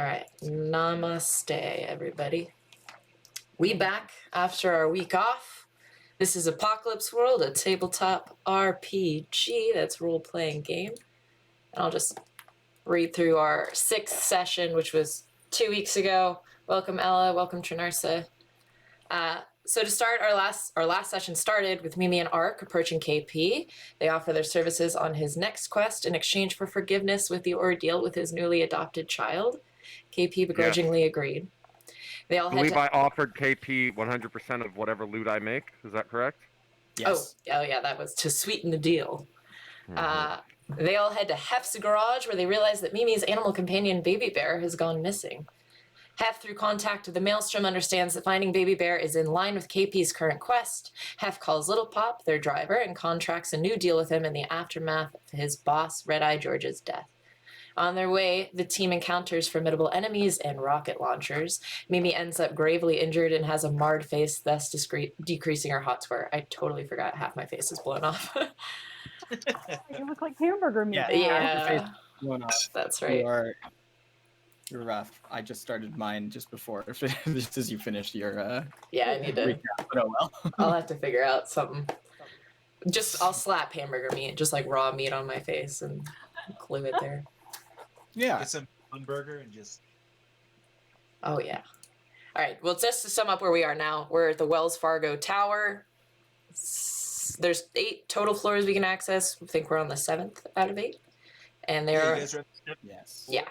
All right, namaste, everybody. We back after our week off. This is Apocalypse World, a tabletop RPG that's role-playing game. And I'll just read through our 6th session, which was 2 weeks ago. Welcome, Ella. Welcome, Trinarsa. So to start, our last session started with Mimi and Ark approaching KP. They offer their services on his next quest in exchange for forgiveness with the ordeal with his newly adopted child. KP begrudgingly agreed. They all I believe I offered KP 100% of whatever loot I make. Is that correct? Yes. Oh yeah, that was to sweeten the deal. Mm-hmm. They all head to Heph's garage where they realize that Mimi's animal companion Baby Bear has gone missing. Heph, through contact with the Maelstrom, understands that finding Baby Bear is in line with KP's current quest. Heph calls Lil Pop, their driver, and contracts a new deal with him in the aftermath of his boss, Eye Georgia's death. On their way, the team encounters formidable enemies and rocket launchers. Mimi ends up gravely injured and has a marred face, thus decreasing her hot score. I totally forgot half my face is blown off. You look like hamburger meat. Yeah. Blown off. That's right. You're rough. I just started mine just before, just as you finished your yeah, I need to. recap, but oh well. I'll have to figure out something. I'll slap hamburger meat, just like raw meat on my face and glue it there. Yeah. Get some burger and just. Oh yeah. All right. Well, just to sum up where we are now, we're at the Wells Fargo Tower. There's 8 total floors we can access. I think we're on the 7th out of 8, and there are. You guys are Yes. Yeah.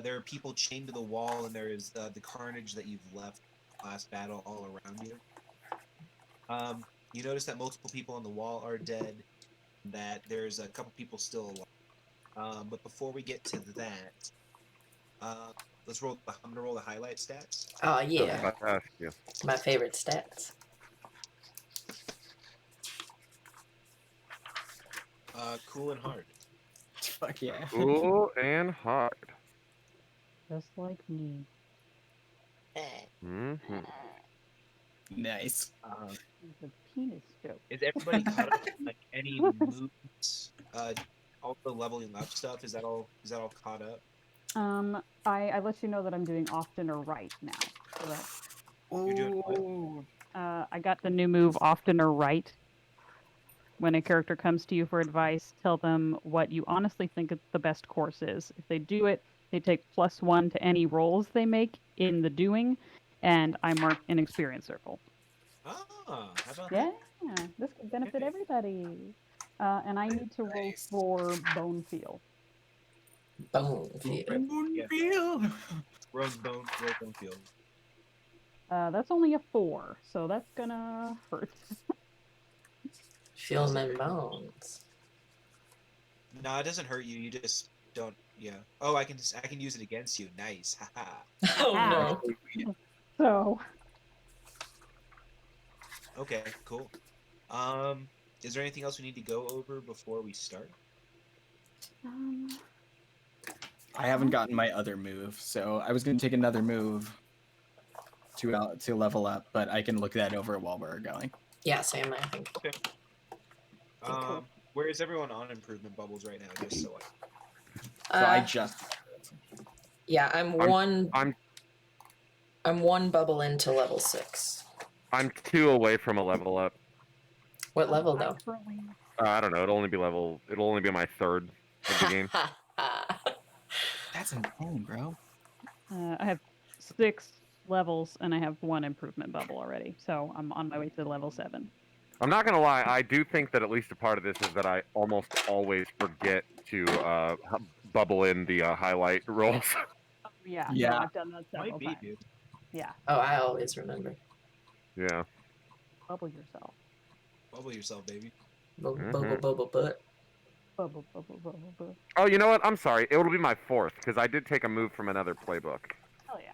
There are people chained to the wall, and there is the carnage that you've left last battle all around you. You notice that multiple people on the wall are dead, that there's a couple people still alive. But before we get to that, let's roll. I'm gonna roll the highlight stats. Oh yeah. Fantastic. My favorite stats. Cool and hard. Fuck yeah. Cool and hard. Just like me. Mm-hmm. Nice. It's a penis joke. Is everybody caught up with, like, any moves? All the leveling up stuff. Is that all caught up? I let you know that I'm doing often or right now. Correct. You're doing what? I got the new move often or right. When a character comes to you for advice, tell them what you honestly think the best course is. If they do it, they take +1 to any rolls they make in the doing, and I mark an experience circle. Ah, how about Yeah, that? this could benefit Okay. everybody. And I need to roll for bone feel. Bone feel. Yeah. Roll bone field. That's only a 4, so that's gonna hurt. Feel them bones. No, it doesn't hurt you. You just don't. Yeah. Oh, I can use it against you. Nice. Haha. Oh no. So, Okay. Cool. Is there anything else we need to go over before we start? I haven't gotten my other move, so I was gonna take another move to level up, but I can look that over while we're going. Yeah, same. I think. Okay. Where is everyone on improvement bubbles right now? Just so So I just Yeah, I'm one bubble into level 6. I'm 2 away from a level up. What level though? I don't know. It'll only be my 3rd of the game. That's insane, bro. I have 6 levels, and I have 1 improvement bubble already, so I'm on my way to level 7. I'm not gonna lie. I do think that at least a part of this is that I almost always forget to bubble in the highlight rolls. Yeah, Yeah. no, I've done that several might be, times. dude. Yeah, Oh, I always remember. Yeah. bubble yourself. Bubble yourself, baby. Bubble butt. Bubble, bubble, bubble, bubble. Oh, you know what? I'm sorry. It'll be my 4th because I did take a move from another playbook. Hell yeah.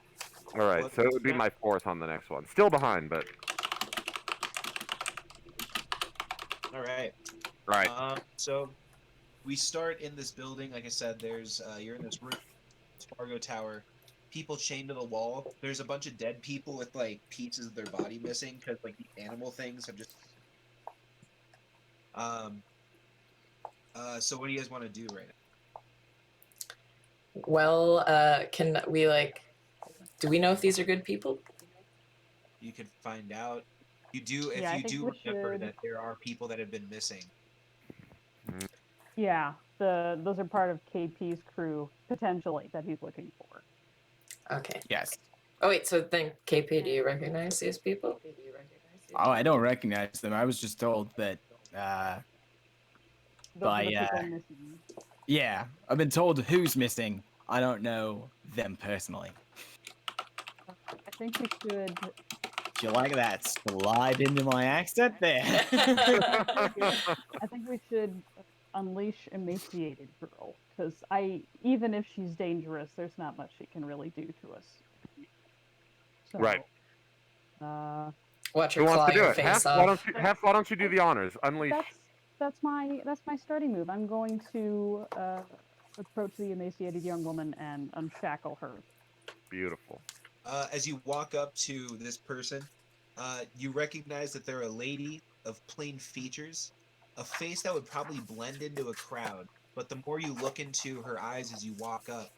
All right, What? so it would be my 4th on the next one. Still behind, but All right. right. So we start in this building. Like I said, there's you're in this room, Fargo Tower. People chained to the wall. There's a bunch of dead people with like pieces of their body missing because like the animal things have just. So what do you guys want to do right Well, can we do we know if these are good people? You can find out. You do if Yeah, I you think do we remember should- that there are people that have been missing. Yeah, those are part of KP's crew potentially that he's looking for. Okay. Yes. Oh wait, so then KP, do you recognize these people? Oh, I don't recognize them. I was just told that. Those are the By, people missing. Yeah, I've been told who's missing. I don't know them personally. I think we should. Do you like that slide into my accent there? I think we should unleash emaciated girl because even if she's dangerous, there's not much she can really do to us. So, Right. Watch Who her wants claw to do your it? face Heph, why off. don't you do the honors? Unleash. that's my starting move. I'm going to approach the emaciated young woman and unshackle her. Beautiful. As you walk up to this person, you recognize that they're a lady of plain features, a face that would probably blend into a crowd. But the more you look into her eyes as you walk up,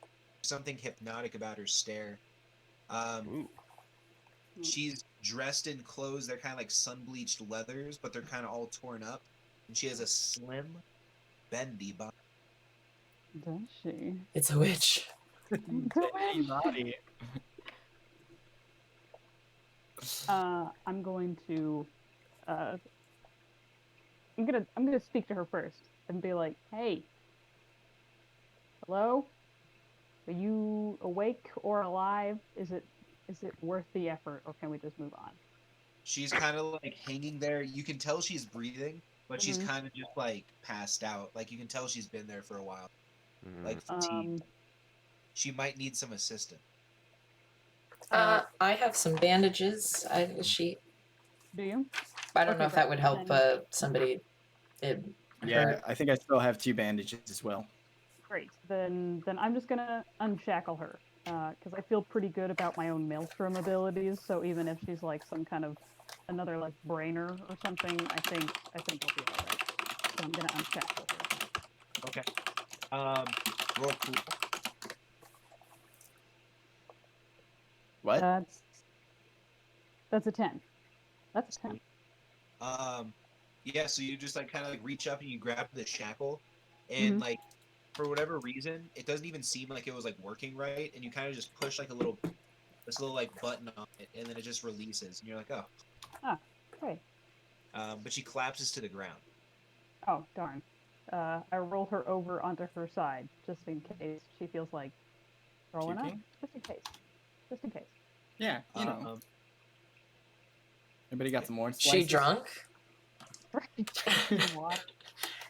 something hypnotic about her stare. Ooh. She's dressed in clothes. They're kind of like sun-bleached leathers, but they're kind of all torn up. And she has a slim, bendy body. Does she? It's a witch. Hey, naughty. I'm going to I'm gonna speak to her first and be like, "Hey, hello? Are you awake or alive? Is it worth the effort, or can we just move on?" She's kind of like hanging there. You can tell she's breathing, but she's Mhm. kind of just like passed out. Like you can tell she's been there for a while. Mhm. Like fatigued. She might need some assistance. I have some bandages. Do you? I don't Okay, know if that would help then- somebody. Yeah, Hurt. I think I still have 2 bandages as well. Great. Then I'm just gonna unshackle her because I feel pretty good about my own maelstrom abilities. So even if she's like some kind of another like brainer or something, I think I'll be all right. So I'm gonna unshackle her. Okay. Roll cool. What? That's a 10. That's a 10. Yeah. So you just like kind of like reach up and you grab the shackle, and Mhm. like for whatever reason, it doesn't even seem like it was like working right, and you kind of just push like this little like button on it, and then it just releases, and you're like, oh. Okay. But she collapses to the ground. Oh darn. I roll her over onto her side just in case she feels like throwing up. Puking? Just in case. Just in case. Yeah, you know. Um, Anybody got some orange She slices? drunk? Water.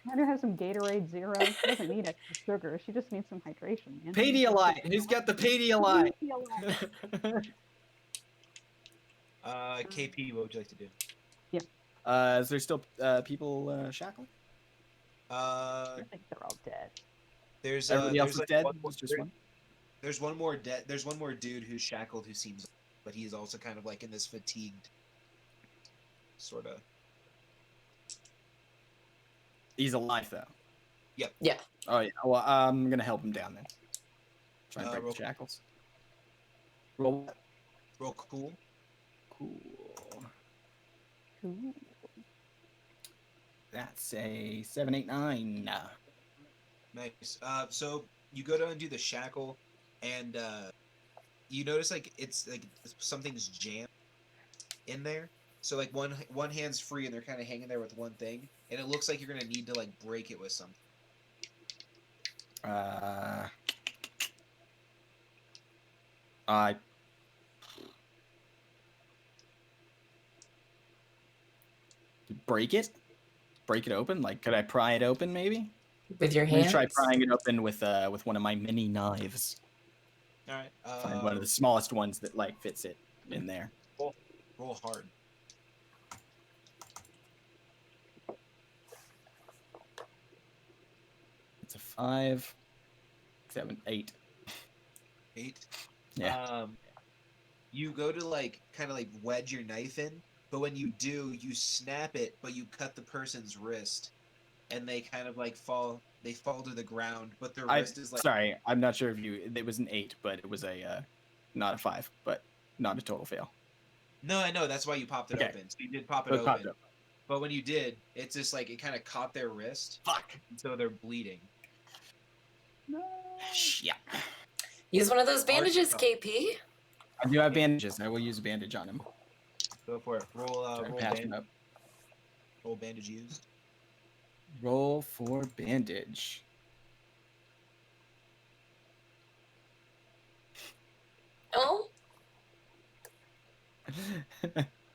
Let her have some Gatorade Zero. She doesn't need extra sugar. She just needs some hydration, man. Pedialyte! Who's got the Pedialyte? KP, what would you like to do? Is there still people shackled? I think they're all dead. There's Everybody else there's is like dead? one more, It's just one? there's one more dead. There's one more dude who's shackled who seems, but he's also kind of like in this fatigued sort of. He's alive, though. Yep. Yeah. Oh, yeah. Well, I'm going to help him down then. Try and break roll- the shackles. Roll. Real cool. Cool. Cool. That's a 7, 8, 9. Nice. So you go to undo the shackle, and you notice like it's like something's jammed in there. So like one hand's free, and they're kind of hanging there with one thing, and it looks like you're gonna need to like break it with something. I break it? Break it open? Like, could I pry it open, maybe? With your I'm gonna hands? try prying it open with one of my mini knives. All right. Find one of the smallest ones that like fits it in there. Roll hard. It's a 5, 7, 8. 8. Yeah. You go to like kind of like wedge your knife in, but when you do, you snap it, but you cut the person's wrist, and they kind of like fall. they fall to the ground, but their I wrist is like sorry, I'm not sure if you. It was an 8, but it was a not a 5, but not a total fail. no, I know that's why you popped it Okay. open. So you did pop it But popped open, up. but when you did, it's just like it kind of caught their wrist, Fuck. so they're bleeding. No. Yeah. Use one of those bandages, Arkansas. KP. I do have bandages. I will use a bandage on him. Go for it. Roll Try to roll patch him up. roll bandage used. Roll for bandage. Oh,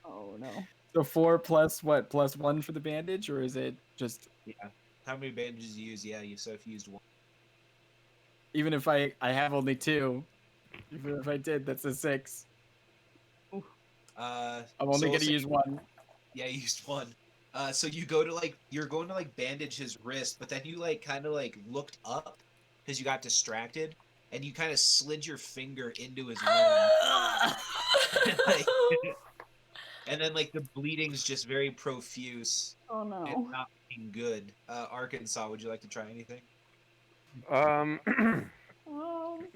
Oh no. So 4 plus what? Plus 1 for the bandage, or is it just Yeah. How many bandages you use? Yeah, you so if you used one. even if I have only 2, even if I did, that's a 6. I'm I'm only gonna use 1. Yeah, you used one. So you go to you're going to bandage his wrist, but then you kind of looked up because you got distracted, and you kind of slid your finger into his wound, and then the bleeding's just very profuse Oh and no. not looking good. Arkansas, would you like to try anything? Oh.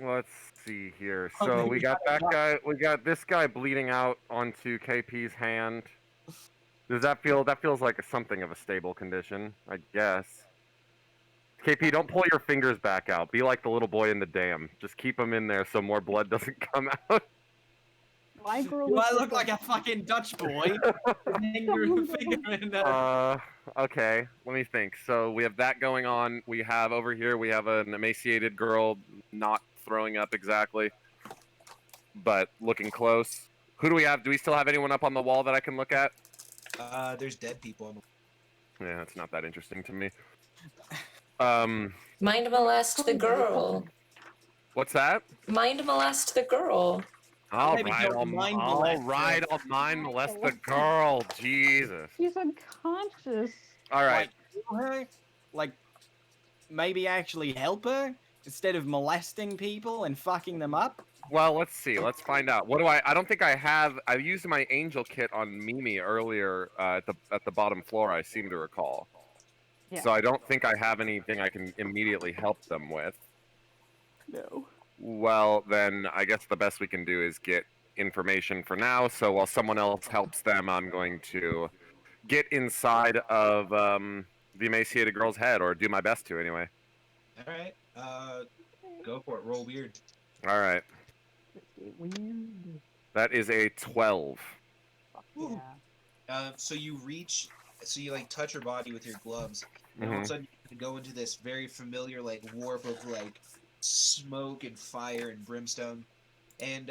Let's see here. Oh, So then we you got gotta that guy. We got this guy bleeding out onto KP's hand. Does that feel? That feels like something of a stable condition, I guess. KP, don't pull your fingers back out. Be like the little boy in the dam. Just keep them in there so more blood doesn't come out. My girl. Do is I look just like a fucking Dutch boy? Finger in the... Okay. Let me think. So we have that going on. We have over here. We have an emaciated girl, not throwing up exactly, but looking close. Who do we have? Do we still have anyone up on the wall that I can look at? There's dead people on the Yeah, that's not that interesting to me. mind molest the girl. What's that? Mind molest the girl. All Maybe right, don't mind all molest her. right, I'll mind molest the girl. Jesus. She's unconscious. All right. Heal her? Like, maybe actually help her instead of molesting people and fucking them up? Well, let's see. Let's find out. What do I don't think I have. I used my angel kit on Mimi earlier at the bottom floor. I seem to recall. Yeah. So I don't think I have anything I can immediately help them with. No. Well, then I guess the best we can do is get information for now. So while someone else helps them, I'm going to get inside of the emaciated girl's head, or do my best to anyway. All right. Go for it. Roll weird. All right. Weird. That is a 12. Ooh. Yeah. So you reach, so you touch her body with your gloves, and all of a sudden you go into this very familiar warp of smoke and fire and brimstone, and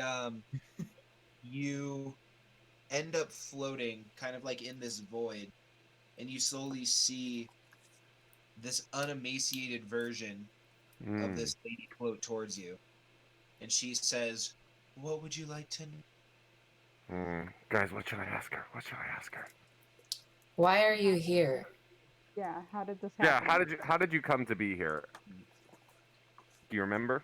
you end up floating kind of in this void, and you slowly see this unemaciated version of this lady float towards you, and she says, "What would you like to know?" Guys, what should I ask her? What should I ask her? Why are you here? Yeah. How did this Yeah, happen? how did you come to be here? Do you remember?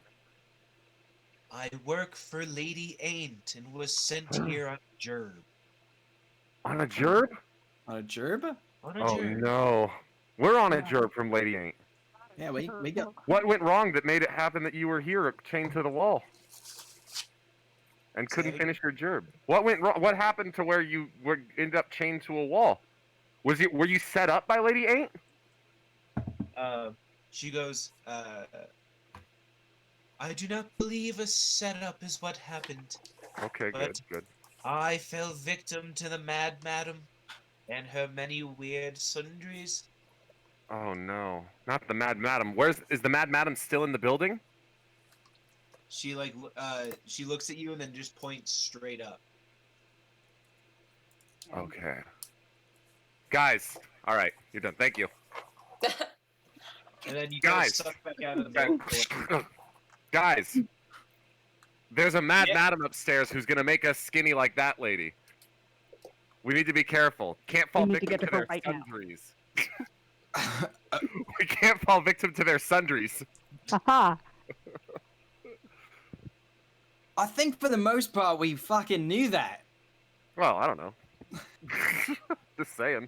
I work for Lady Ain't and was sent here on a gerb. On a gerb? On a gerb? On a Oh gerb. no. We're on a gerb from Lady Ain't. Yeah, we got... What went wrong that made it happen that you were here chained to the wall? And couldn't finish your gerb? What went wrong? What happened to where you ended up chained to a wall? Were you set up by Lady Ain't? She goes, I do not believe a setup is what happened. Okay, But- good. I fell victim to the Mad Madam and her many weird sundries. Oh no. Not the Mad Madam. Is the Mad Madam still in the building? She she looks at you and then just points straight up. Okay. Guys, all right, you're done. Thank you. And then you Guys. suck back out of the boat. Guys, there's a Mad Yeah. Madam upstairs who's gonna make us skinny like that lady. We need to be careful. Can't fall We need to victim get to to their her right now. sundries. We can't fall victim to their sundries. Haha. I think for the most part we fucking knew that. Well, I don't know. Just saying.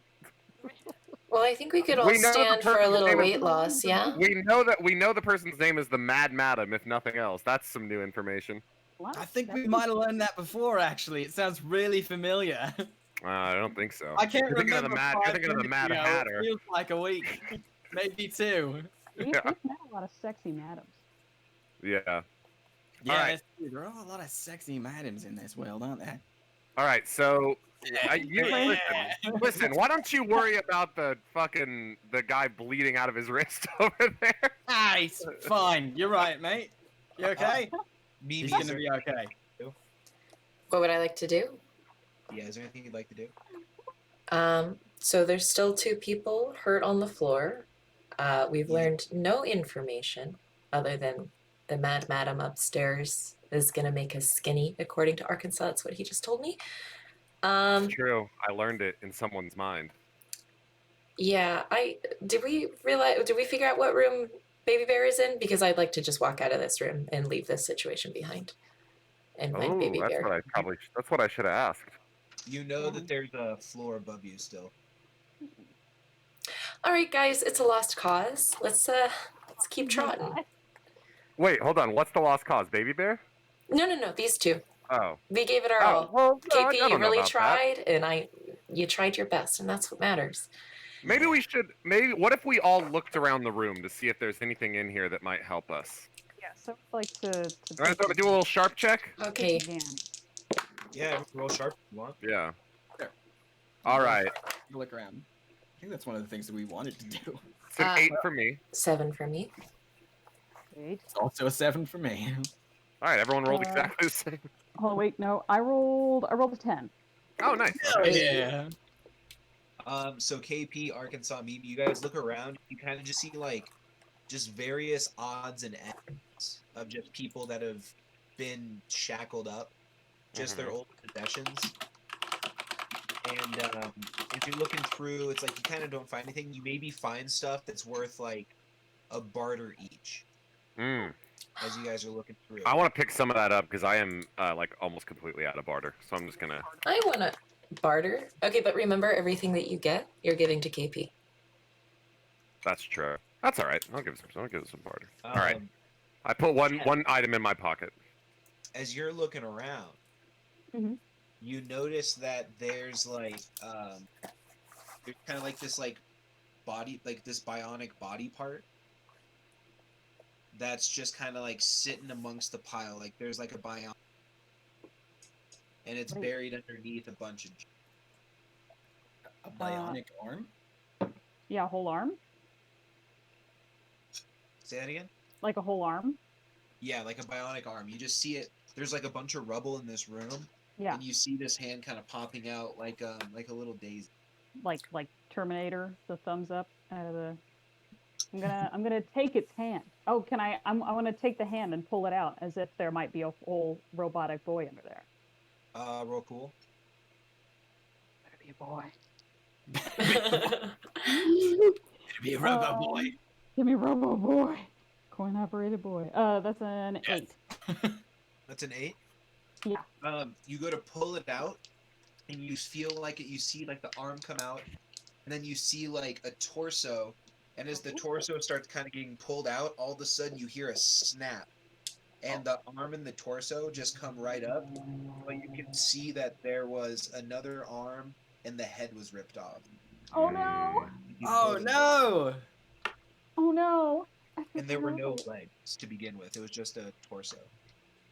Well, I think we could all We know the stand for a person's little name is- weight loss, yeah? We know the person's name is the Mad Madam, if nothing else. That's some new information. Well, I think we that's- might have learned that before, actually. It sounds really familiar. I don't think so. I can't You're thinking of remember. the Mad. You're 5 thinking of the minutes Mad ago. Hatter. It feels like a week, maybe 2. We've Yeah. met a lot of sexy madams. Yeah. Yeah, Alright. that's true. There are a lot of sexy madams in this world, aren't there? All right. So Yeah. listen. Why don't you worry about the guy bleeding out of his wrist over there? Nice. Fine. You're right, mate. You okay? Mimi, He's is gonna there, be okay. What would I like to do? yeah, is there anything you'd like to do? So there's still 2 people hurt on the floor. We've Yeah. learned no information other than the Mad Madam upstairs is gonna make us skinny, according to Arkansas. That's what he just told me. It's true. I learned it in someone's mind. Yeah, did we figure out what room Baby Bear is in? Because I'd like to just walk out of this room and leave this situation behind. And find Oh, Baby that's Bear. that's what I should have asked. You know that there's a floor above you still. All right, guys, it's a lost cause. Let's keep trotting. Wait, hold on. What's the lost cause? Baby Bear? No, these 2. Oh. We gave it our all. well, no, I KP, don't you know really about that. tried, and you tried your best, and that's what matters. Maybe we should. What if we all looked around the room to see if there's anything in here that might help us? Yeah, so I'd like to All right, so do a little sharp check. Okay. again. Yeah, roll sharp if you want. Yeah. Sure. All right. Look around. I think that's one of the things that we wanted to do. It's an 8 for me. 7 for me. 8. It's also a 7 for me. All right, everyone rolled Uh, exactly the same. Oh wait, no, I rolled a 10. Oh, nice. Yeah. So KP, Arkansas, Mimi, you guys look around. You kind of just see like, just various odds and ends of just people that have been shackled up, just their old possessions. And if you're looking through, it's like you kind of don't find anything. You maybe find stuff that's worth like a barter each Mm. as you guys are looking through. I want to pick some of that up because I am like almost completely out of barter. So I'm just gonna. I want to barter. Okay, but remember, everything that you get, you're giving to KP. That's true. That's all right. I'll give some barter. All right. Um, I put one item in my pocket. As you're looking around, Mhm. you notice that there's like there's kind of like this like body, like this bionic body part that's just kind of like sitting amongst the pile. Like there's like a bionic, and it's Right. buried underneath a bunch of. A bionic arm? Yeah, a whole arm, Say that again. like a whole arm. Yeah, like a bionic arm. You just see it. There's like a bunch of rubble in this room, Yeah, and you see this hand kind of popping out like a little daisy. like Terminator, the thumbs up out of the. I'm gonna take its hand. Oh, can I? I want to take the hand and pull it out as if there might be a whole robotic boy under there. Real cool. Better be a boy. Be a robot Um, boy. Give me Robo Boy, coin operated boy. That's an Yes. 8. That's an 8. Yeah. You go to pull it out, and you feel like it. You see like the arm come out, and then you see like a torso, and as the torso starts kind of getting pulled out, all of a sudden you hear a snap, and the arm and the torso just come right up, but you can see that there was another arm, and the head was ripped off. Oh no! You Oh pulled it, no! Oh no! I And there were no forgot. legs to begin with. It was just a torso.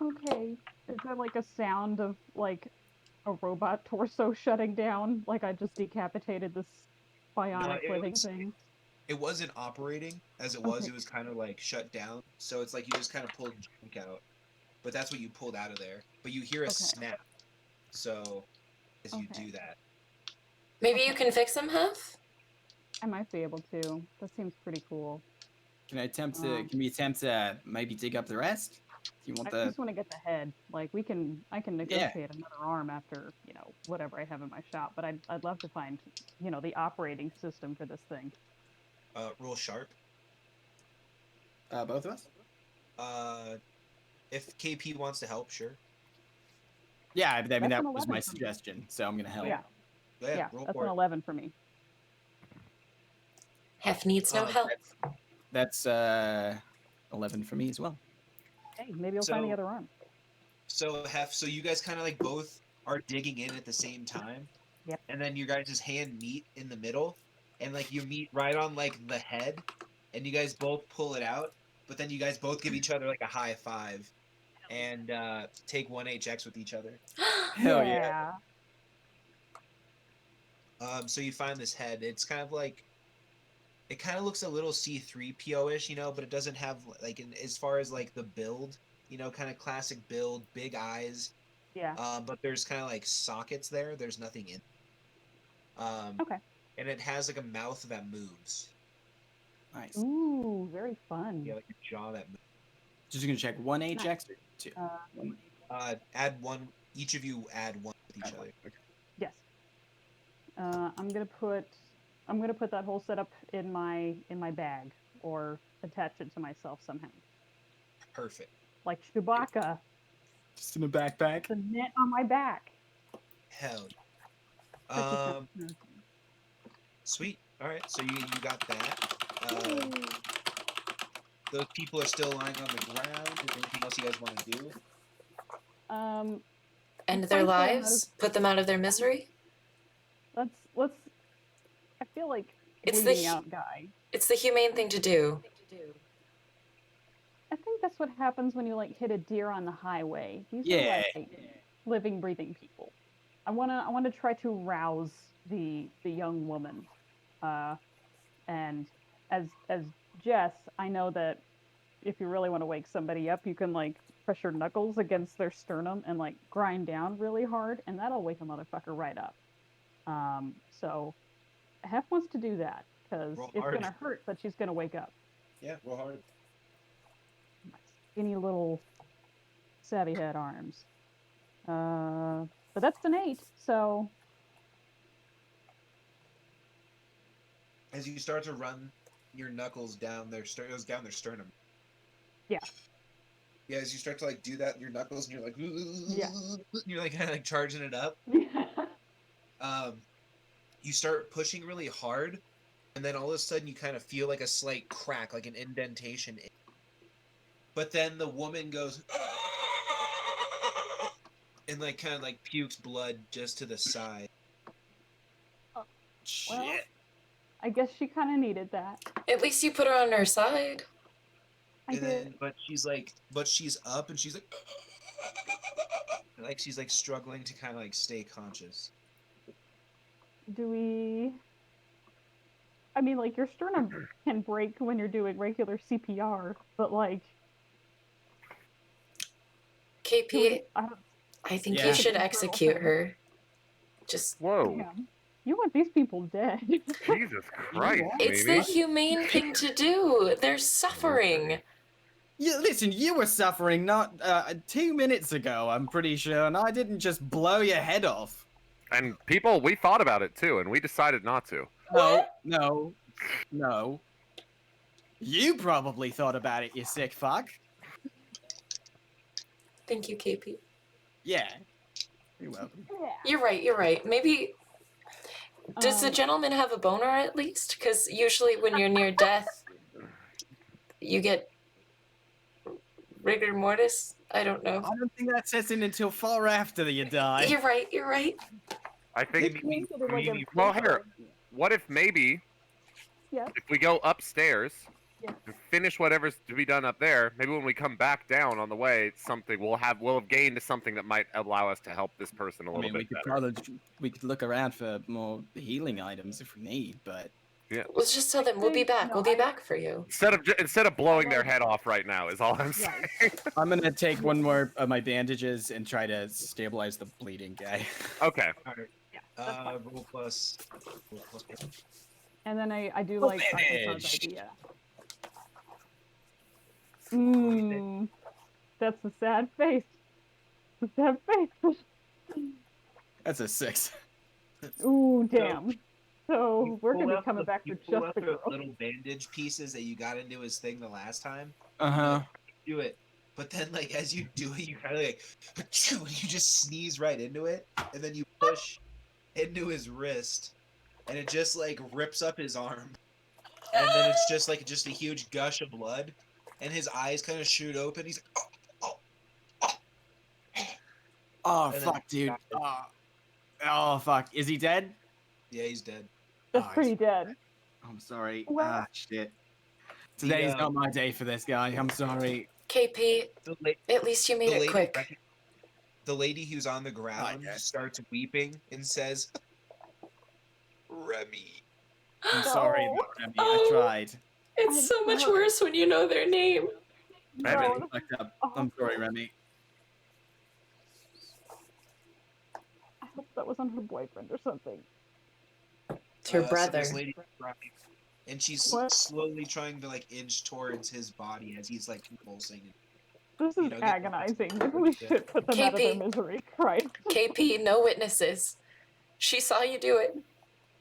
Okay. Is that like a sound of like a robot torso shutting down? Like I just decapitated this bionic it living was- thing? It wasn't operating as it was. Okay. It was kind of like shut down. So it's like you just kind of pulled junk out. But that's what you pulled out of there. But you hear a Okay. snap. So as you Okay. do that, Maybe you can fix him, Heph? I might be able to. That seems pretty cool. Can we attempt to maybe dig up the rest? Do you want I the just want to get the head. Like I can negotiate another arm after, whatever I have in my shop, but I'd love to find, the operating system for this thing. roll sharp. both of us? If KP wants to help, sure. Yeah, I mean That's that an was 11 my for me. suggestion, so I'm gonna help. Yeah. Go ahead, Yeah, roll that's for an it. 11 for me. Heph needs no help. That's 11 for me as well. Hey, maybe you'll find the So- other arm. So Hef, so you guys kind of like both are digging in at the same time. Yep. And then your guys' hand meet in the middle, and like you meet right on like the head, and you guys both pull it out. But then you guys both give each other like a high five, and take 1 HX with each other. Hell yeah. So you find this head. It's kind of like, it kind of looks a little C3PO-ish, you know, but it doesn't have like as far as like the build, you know, kind of classic build, big eyes. Yeah. But there's kind of like sockets there. There's nothing in. Okay. And it has like a mouth that moves. Nice. Ooh, very fun. Yeah, like a jaw that moves. Just gonna check 1 HX or 2? Uh, Add one. Each of you add one with each other. Yes. I'm gonna put that whole setup in my bag or attach it to myself somehow, Perfect. like Chewbacca. Just in a backpack. The net on my back. Hell. Such a Um. fun movie. Sweet. All right. So you got that. Those people are still lying on the ground. Is there anything else you guys want to do? End their Find them out lives? Put them out of their misery? Let's. I feel like It's the bleeding hu- out guy. It's the humane thing to do. I think that's what happens when you like hit a deer on the highway. These Yeah. are like living, breathing people. I wanna try to rouse the young woman, and as Jess, I know that if you really want to wake somebody up, you can like press your knuckles against their sternum and like grind down really hard, and that'll wake a motherfucker right up. So Hef wants to do that because Roll it's hard. gonna hurt, but she's gonna wake up. Yeah. Roll hard. Skinny little savvy head arms. But that's an 8, so As you start to run your knuckles down their down their sternum. Yeah. Yeah, as you start to like do that, your knuckles, and you're like, Yeah. you're like kind of like charging it up. You start pushing really hard, and then all of a sudden you kind of feel like a slight crack, like an indentation. But then the woman goes, and like kind of like pukes blood just to the side. Shit. Well, I guess she kind of needed that. At least you put her on her side. I And did. then, but she's up, and she's like she's like struggling to kind of like stay conscious. Do we? I mean, like your sternum can break when you're doing regular CPR, but like, do KP, we, I don't. I think Yeah. you should execute her. Just, Whoa. Damn. You want these people dead? Jesus Christ, it's Mimi. the humane thing to do. They're suffering. Yeah, listen, you were suffering not 2 minutes ago, I'm pretty sure, and I didn't just blow your head off. And people, we thought about it too, and we decided not to. No. You probably thought about it, you sick fuck. Thank you, KP. Yeah. You're welcome. You're right. Maybe. Does the Um, gentleman have a boner at least? Because usually when you're near death, you get rigor mortis. I don't know. I don't think that sets in until far after you die. You're right. I think. Maybe- maybe- Well, here. What if maybe Yeah. if we go upstairs, Yeah. and finish whatever's to be done up there, maybe when we come back down on the way, it's something we'll have gained something that might allow us to help this person a I little mean, bit better. we could look around for more healing items if we need, but Let's just tell them we'll be back. No, We'll be I- back for you. Instead of blowing their head off right now is all I'm saying. Right. I'm gonna take one more of my bandages and try to stabilize the bleeding guy. Okay. Alright. Yeah, that's fine. Roll plus. And then I do Oh, like Arkansas's managed. idea. That's a sad face. A sad face. That's a 6. Ooh, damn. So You we're pull gonna be out coming the- back you for pull just out the those girl. little bandage pieces that you got into his thing the last time. Uh-huh. Do it, but then like as you do it, you kind of like you just sneeze right into it, and then you push into his wrist, and it just like rips up his arm. and then it's just a huge gush of blood, and his eyes kind of shoot open. He's like, Oh And then- fuck, dude. Oh fuck. Is he dead? yeah, he's dead. That's Oh, pretty dead. I'm sorry. Wow. Shit. Today's The, not my day for this guy. I'm sorry. KP, The, la- at least you made the it lady quick. the lady who's on the ground guess. starts weeping and says, "Remy." I'm sorry, No. Remy. Oh. I tried. It's I'm so much sorry. worse when you know their name. I really No, fucked up. I'm sorry, Remy. I hope that wasn't her boyfriend or something. It's your So brother. this lady's crying, and she's What? slowly trying to inch towards his body as he's convulsing. This You is know, get- agonizing. Maybe we should put them out of their KP. misery. Christ. KP, no witnesses. She saw you do it.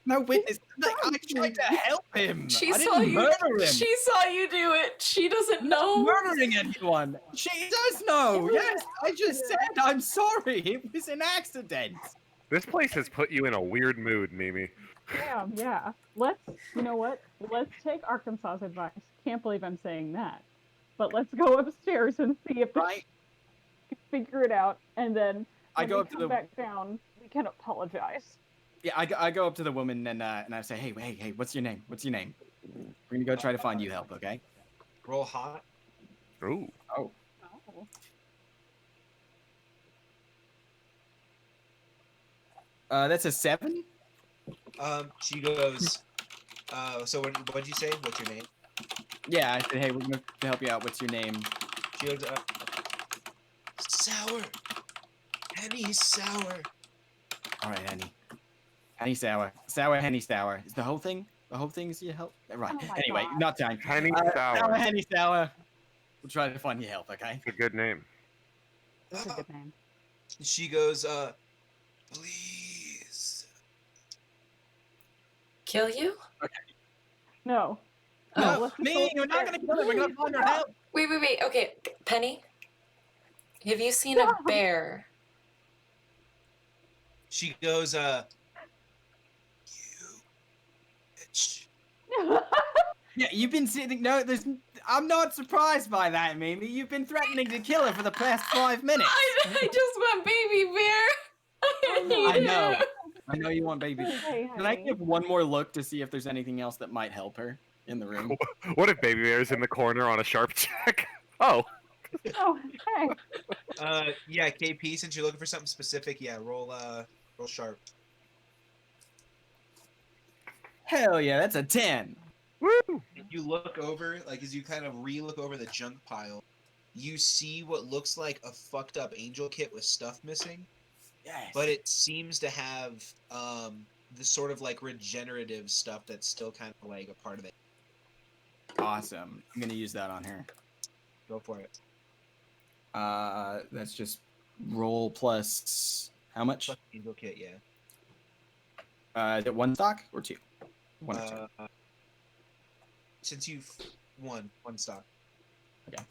No witness. Like, I tried to help him. She I saw didn't you. murder him. She saw you do it. She doesn't know. Murdering anyone. She does know. Yes, I just said I'm sorry. It was an accident. This place has put you in a weird mood, Mimi. Damn, yeah. You know what? Let's take Arkansas's advice. Can't believe I'm saying that. But let's go upstairs and see if Right? we can figure it out. And then I when go we up to come the back down, we can apologize. yeah. I go up to the woman and I say, hey, what's your name? What's your name? We're gonna go try to find you help, okay? Roll hot. Ooh. Oh. That's a 7. She goes. So what'd you say? What's your name? Yeah, I said, hey, we're gonna help you out. What's your name? She goes, sour. Henny sour. All right, Henny. Henny sour. Sour Henny sour. Is the whole thing? The whole thing is your help? Right. Oh my Anyway, God. not time. Henny Sour Sour. Henny sour. We'll try to find you help, okay? It's a good name. That's a good name. She goes, please. Kill you? No. Oh. No, let's me, go you're not gonna kill him. We're gonna find her help. Wait. Okay, Penny. Have you seen a No. bear? She goes, you bitch. Yeah, you've been sitting. No, I'm not surprised by that, Mimi. You've been threatening to kill her for the past 5 minutes. I just want baby bear. I know. I know you want baby. Hey, Can I honey. give one more look to see if there's anything else that might help her in the room? What if Baby Bear's in the corner on a sharp check? Oh. Oh, hey. Yeah, KP, since you're looking for something specific, yeah, roll sharp. Hell yeah, that's a 10. Woo! If you look over, as you kind of re-look over the junk pile, you see what looks like a fucked up angel kit with stuff missing, Yes. but it seems to have the sort of regenerative stuff that's still kind of a part of it. Awesome. I'm gonna use that on her. Go for it. That's just roll plus how much? Plus angel kit, yeah. Is it 1 stock or 2? 1 or 2. Since you've won one stock. Okay.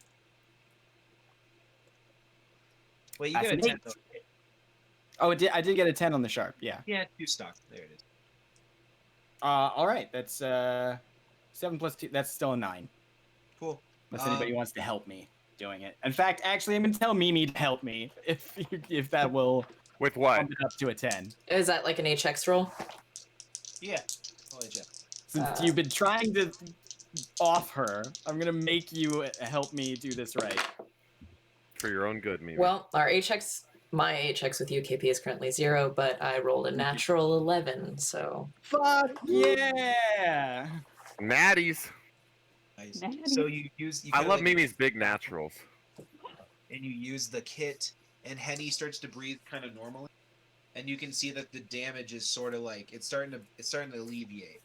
Wait, you That's got a an 10 8. though. Oh, I did get a 10 on the sharp. Yeah. Yeah, 2 stocks. There it is. All right. That's 7 plus 2. That's still a 9. Cool. Unless anybody wants to help me doing it. In fact, actually, I'm gonna tell Mimi to help me if that will With what? bump it up to a 10. Is that like an HX roll? Yeah. Holy shit. Since you've been trying to off her, I'm gonna make you help me do this right. For your own good, Mimi. Well, my HX with UKP is currently 0, but I rolled a natural 11, so Fuck yeah! Natties. Nice. Natty. So you use. You I kinda, love Mimi's big naturals. And you use the kit, and Henny starts to breathe kind of normally, and you can see that the damage is sort of it's starting to alleviate,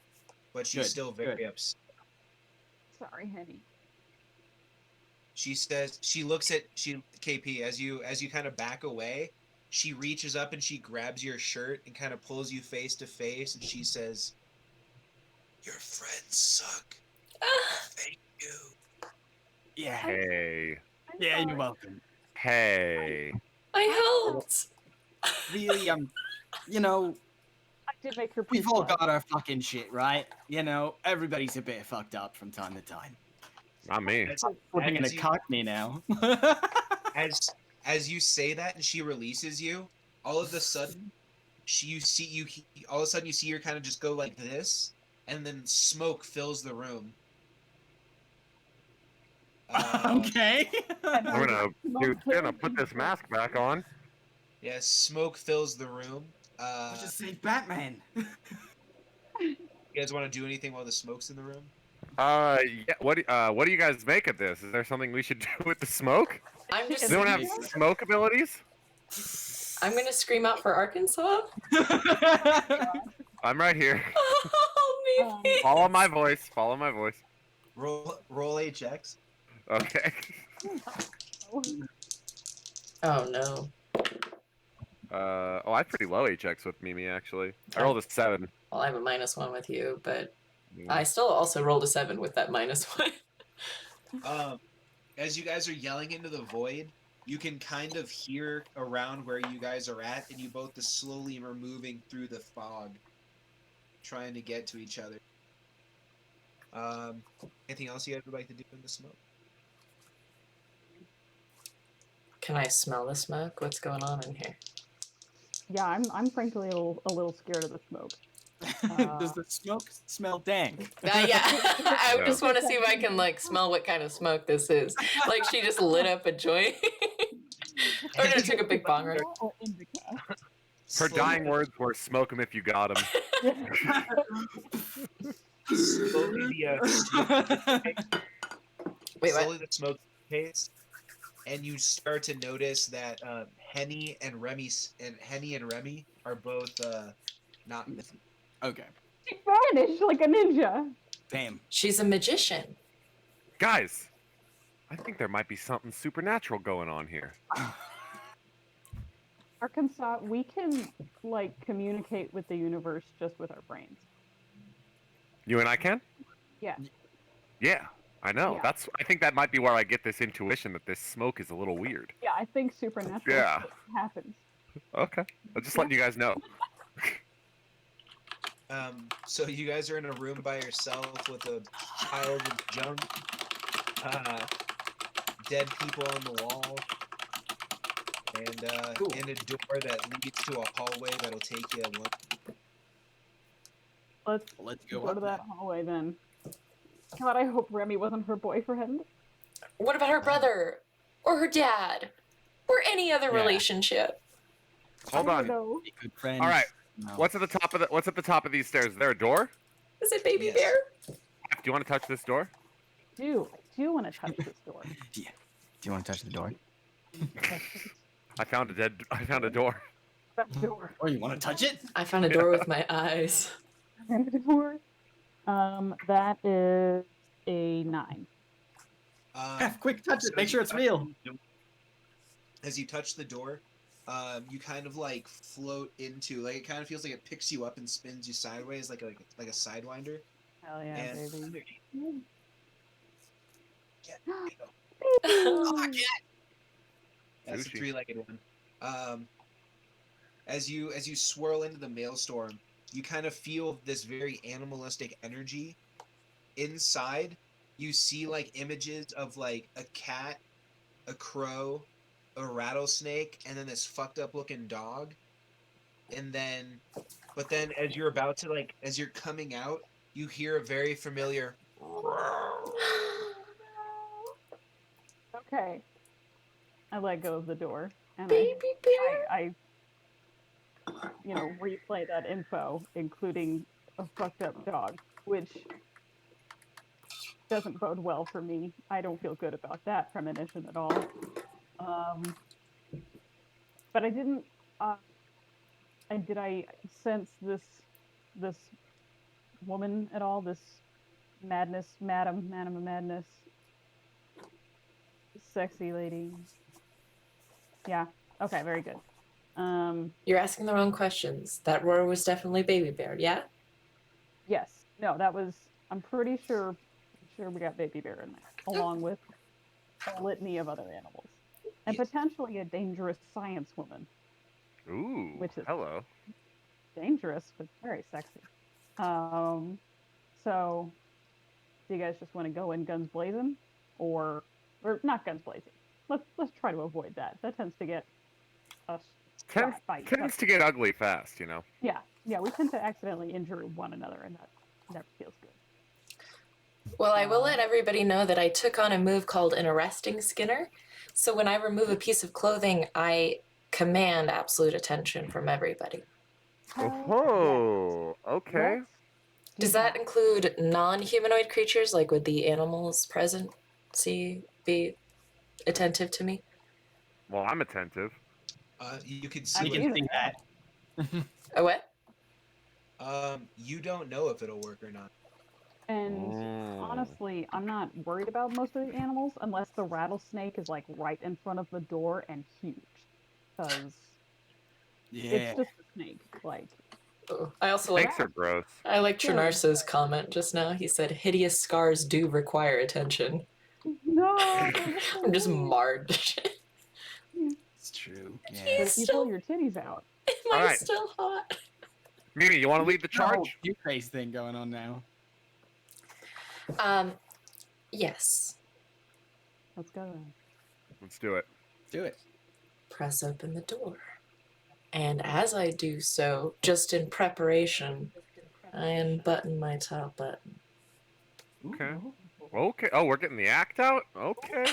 but she's Good, still very good. upset. Sorry, honey. She says she looks at KP as you kind of back away. She reaches up and she grabs your shirt and kind of pulls you face to face, and she says, "Your friends suck. Thank you." Yeah. Hey. I'm Yeah, sorry. you're welcome. Hey. I helped. Really, you know, I did make her. We've all got our fucking shit, right? You know, everybody's a bit fucked up from time to time. Not me. Flipping in a As you- cockney now. as you say that and she releases you, all of a sudden you see her kind of just go like this, and then smoke fills the room. Okay. I'm gonna put this mask back on. Yeah, smoke fills the room. I'll just say Batman. You guys want to do anything while the smoke's in the room? Yeah. What do you guys make of this? Is there something we should do with the smoke? I'm just. Does anyone have smoke abilities? I'm gonna scream out for Arkansas. I'm right here. Oh, me. Follow my voice. Follow my voice. Roll HX. Okay. Oh no. Oh, I have pretty low HX with Mimi actually. I rolled a 7. Well, I have a -1 with you, but Mm. I still also rolled a 7 with that -1. As you guys are yelling into the void, you can kind of hear around where you guys are at, and you both just slowly are moving through the fog, trying to get to each other. Anything else you guys would like to do in the smoke? Can I smell the smoke? What's going on in here? Yeah, I'm frankly a little scared of the smoke. Does the smoke smell dank? Yeah, I Yeah. just want to see if I can like smell what kind of smoke this is. Like she just lit up a joint. Or no, took a big bong rip. Or indica. Her Slowly- dying words were "Smoke him if you got him." Slowly Wait, what? slowly the smoke dissipates, and you start to notice that Henny and Remy are both not missing. Okay. She vanished like a ninja. Damn. She's a magician. Guys, I think there might be something supernatural going on here. Arkansas, we can like communicate with the universe just with our brains. You and I can? Yeah. Yeah, I know. Yeah. I think that might be where I get this intuition that this smoke is a little weird. Yeah, I think supernatural Yeah. shit happens. Okay. I'm just letting you guys know. So you guys are in a room by yourself with a pile of junk, dead people on the wall, and Cool. and a door that leads to a hallway that'll take you one. Let's go go up to that then. hallway then. God, I hope Remy wasn't her boyfriend. What about her brother? Or her dad? Or any other Yeah. relationship? Hold I on. don't know. Be good friends. All right. No. What's at the top of these stairs? Is there a door? Is it Baby Yes. Bear? Do you want to touch this door? I do want to touch this door. Do you want to touch the door? I found a door. That door. Or you want to touch it? I found a door with my eyes. And the door. That is a 9. Quick, touch it. Make sure it's real. As you touch the door, you kind of like float into, like, it kind of feels like it picks you up and spins you sideways like a sidewinder. Hell yeah, And baby. that's the Sushi. three-legged one. As you swirl into the maelstrom, you kind of feel this very animalistic energy. Inside, you see like images of like a cat, a crow, a rattlesnake, and then this fucked up looking dog. But then as you're about to as you're coming out, you hear a very familiar. Okay. I let go of the door. And Baby Bear? I replay that info, including a fucked up dog, which doesn't bode well for me. I don't feel good about that premonition at all. But I didn't. And did I sense this woman at all? This madness, madam of madness, sexy lady. Yeah. Okay. Very good. You're asking the wrong questions. That roar was definitely Baby Bear, yeah? Yes. No, that was. I'm pretty sure we got Baby Bear in there, along with a litany of other animals, and Yes. potentially a dangerous science woman. Ooh. Which is- Hello. dangerous, but very sexy. So do you guys just want to go in guns blazing, or not guns blazing? Let's try to avoid that. That tends to get us fight. Tends to get ugly fast, you know. Yeah, we tend to accidentally injure one another, and that never feels good. Well, I will let everybody know that I took on a move called an arresting Skinner. So when I remove a piece of clothing, I command absolute attention from everybody. Oh, okay. Does that include non-humanoid creatures? Like, would the animals present be attentive to me? Well, I'm attentive. You can see. You can see that. A what? You don't know if it'll work or not. And honestly, I'm not worried about most of the animals unless the rattlesnake is like right in front of the door and huge, because it's just a snake. Like, I also like. Snakes are gross. I like Trinarsa's comment just now. He said, "Hideous scars do require attention." No, I'm just marred. It's true. But Yeah. if you pull your titties out, Am I Alright. still hot? Mimi, you want to lead the Whole charge? cute face thing going on now. Yes. let's go then. Let's do it. Do it. Press open the door. And as I do so, just in preparation, I unbutton my top button. Okay. Okay. Oh, we're getting the act out? Okay.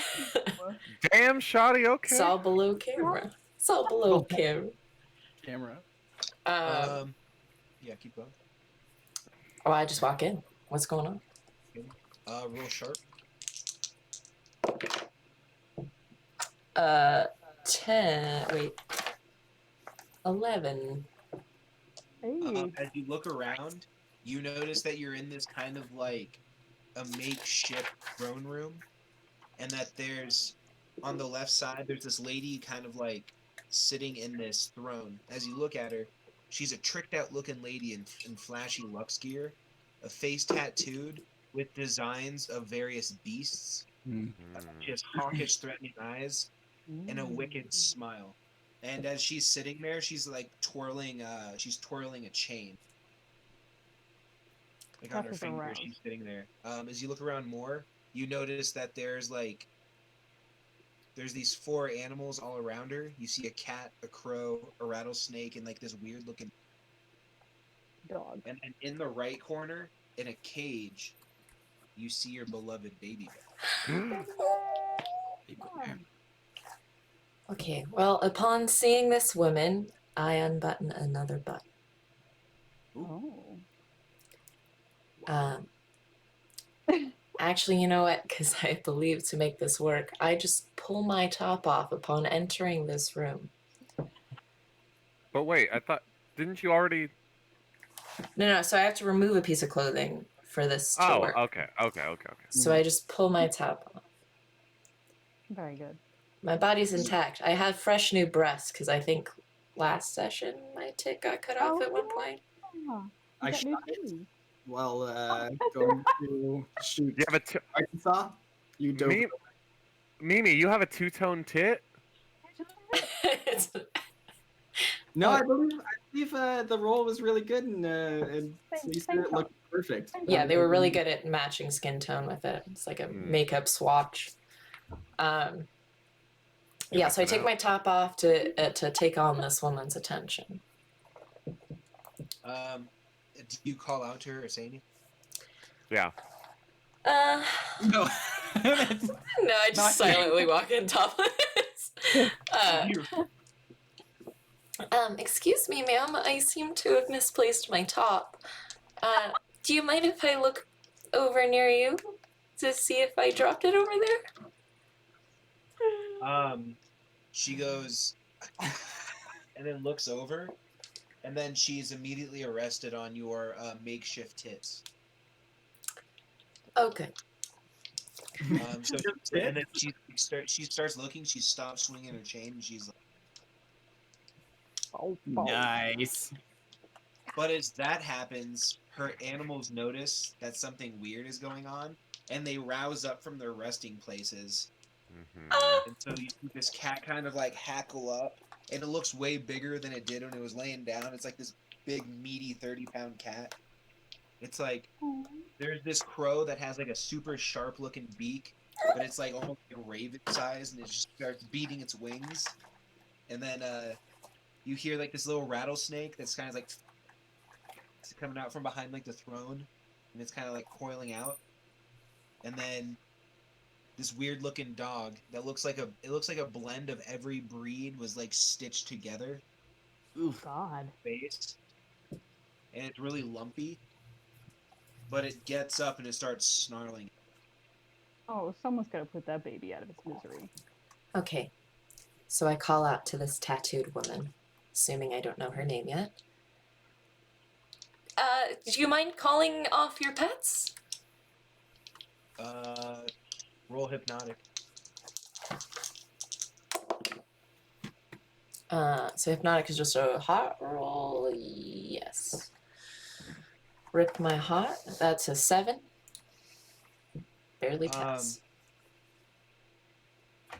Damn, shoddy, okay. It's all below camera. It's all below camera. Camera. Yeah, keep going. Oh, I just walk in. What's going on? Real sharp. 11. Hey, As you look around, you notice that you're in this kind of like a makeshift throne room, and that there's on the left side there's this lady kind of like sitting in this throne. As you look at her, she's a tricked out looking lady in flashy Lux gear, a face tattooed with designs of various beasts. She has hawkish, threatening eyes and a wicked smile. And as she's sitting there, she's like twirling a chain. Like on her Heph is finger, aroused. she's sitting there. As you look around more, you notice that there's these 4 animals all around her. You see a cat, a crow, a rattlesnake, and like this weird looking. dog. And in the right corner, in a cage, you see your beloved baby bear. Okay, well, upon seeing this woman, I unbutton another button. Oh. Actually, you know what? Because I believe to make this work, I just pull my top off upon entering this room. But wait, I thought, didn't you already? No, so I have to remove a piece of clothing for this to work. Okay. So I just pull my top off. Very good. My body's intact. I have fresh new breasts because I think last session my tit got cut off at one point. Oh, I you got new shot it. titties. Well, going to shoot You have a Arkansas. You dove. Mimi, you have a two-tone tit? No, I believe the role was really good, and Sleez Thank it looked perfect. Yeah, they were really good at matching skin tone with it. It's like a makeup swatch. Yeah, so I take my top off to take on this woman's attention. Do you call out to her or say anything? Yeah. No. No, I just silently walk in topless. Excuse me, ma'am. I seem to have misplaced my top. Do you mind if I look over near you to see if I dropped it over there? She goes and then looks over, and then she's immediately arrested on your makeshift tits. Okay. So and then she starts looking. She stops swinging her chain, and she's like, Oh, Nice. but as that happens, her animals notice that something weird is going on, and they rouse up from their resting places. And so you see this cat kind of like hackle up, and it looks way bigger than it did when it was laying down. It's like this big, meaty 30-pound cat. It's like there's this crow that has like a super sharp looking beak, but it's like almost like raven size, and it just starts beating its wings. And then you hear like this little rattlesnake that's kind of like coming out from behind like the throne, and it's kind of like coiling out. And then this weird looking dog that looks like a blend of every breed was like stitched together. Oof. God. Face, and it's really lumpy, but it gets up and it starts snarling. Oh, someone's got to put that baby out of its misery. Okay. So I call out to this tattooed woman, assuming I don't know her name yet. Do you mind calling off your pets? Roll hypnotic. So hypnotic is just a heart roll. Yes. Rip my heart. That's a 7. Barely pass.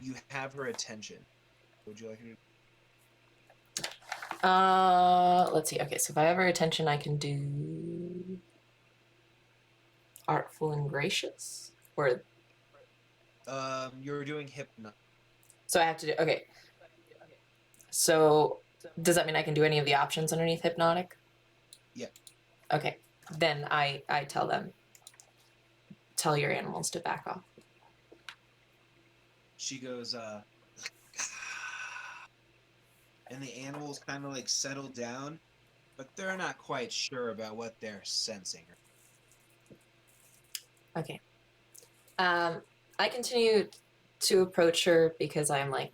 You have her attention. What would you like her to do? Let's see. Okay, so if I have her attention, I can do artful and gracious, or You're doing hypnotic. so I have to do. Okay. So does that mean I can do any of the options underneath hypnotic? Yeah. Okay. Then I tell them. Tell your animals to back off. She goes, and the animals kind of like settle down, but they're not quite sure about what they're sensing. Okay. I continue to approach her because I'm like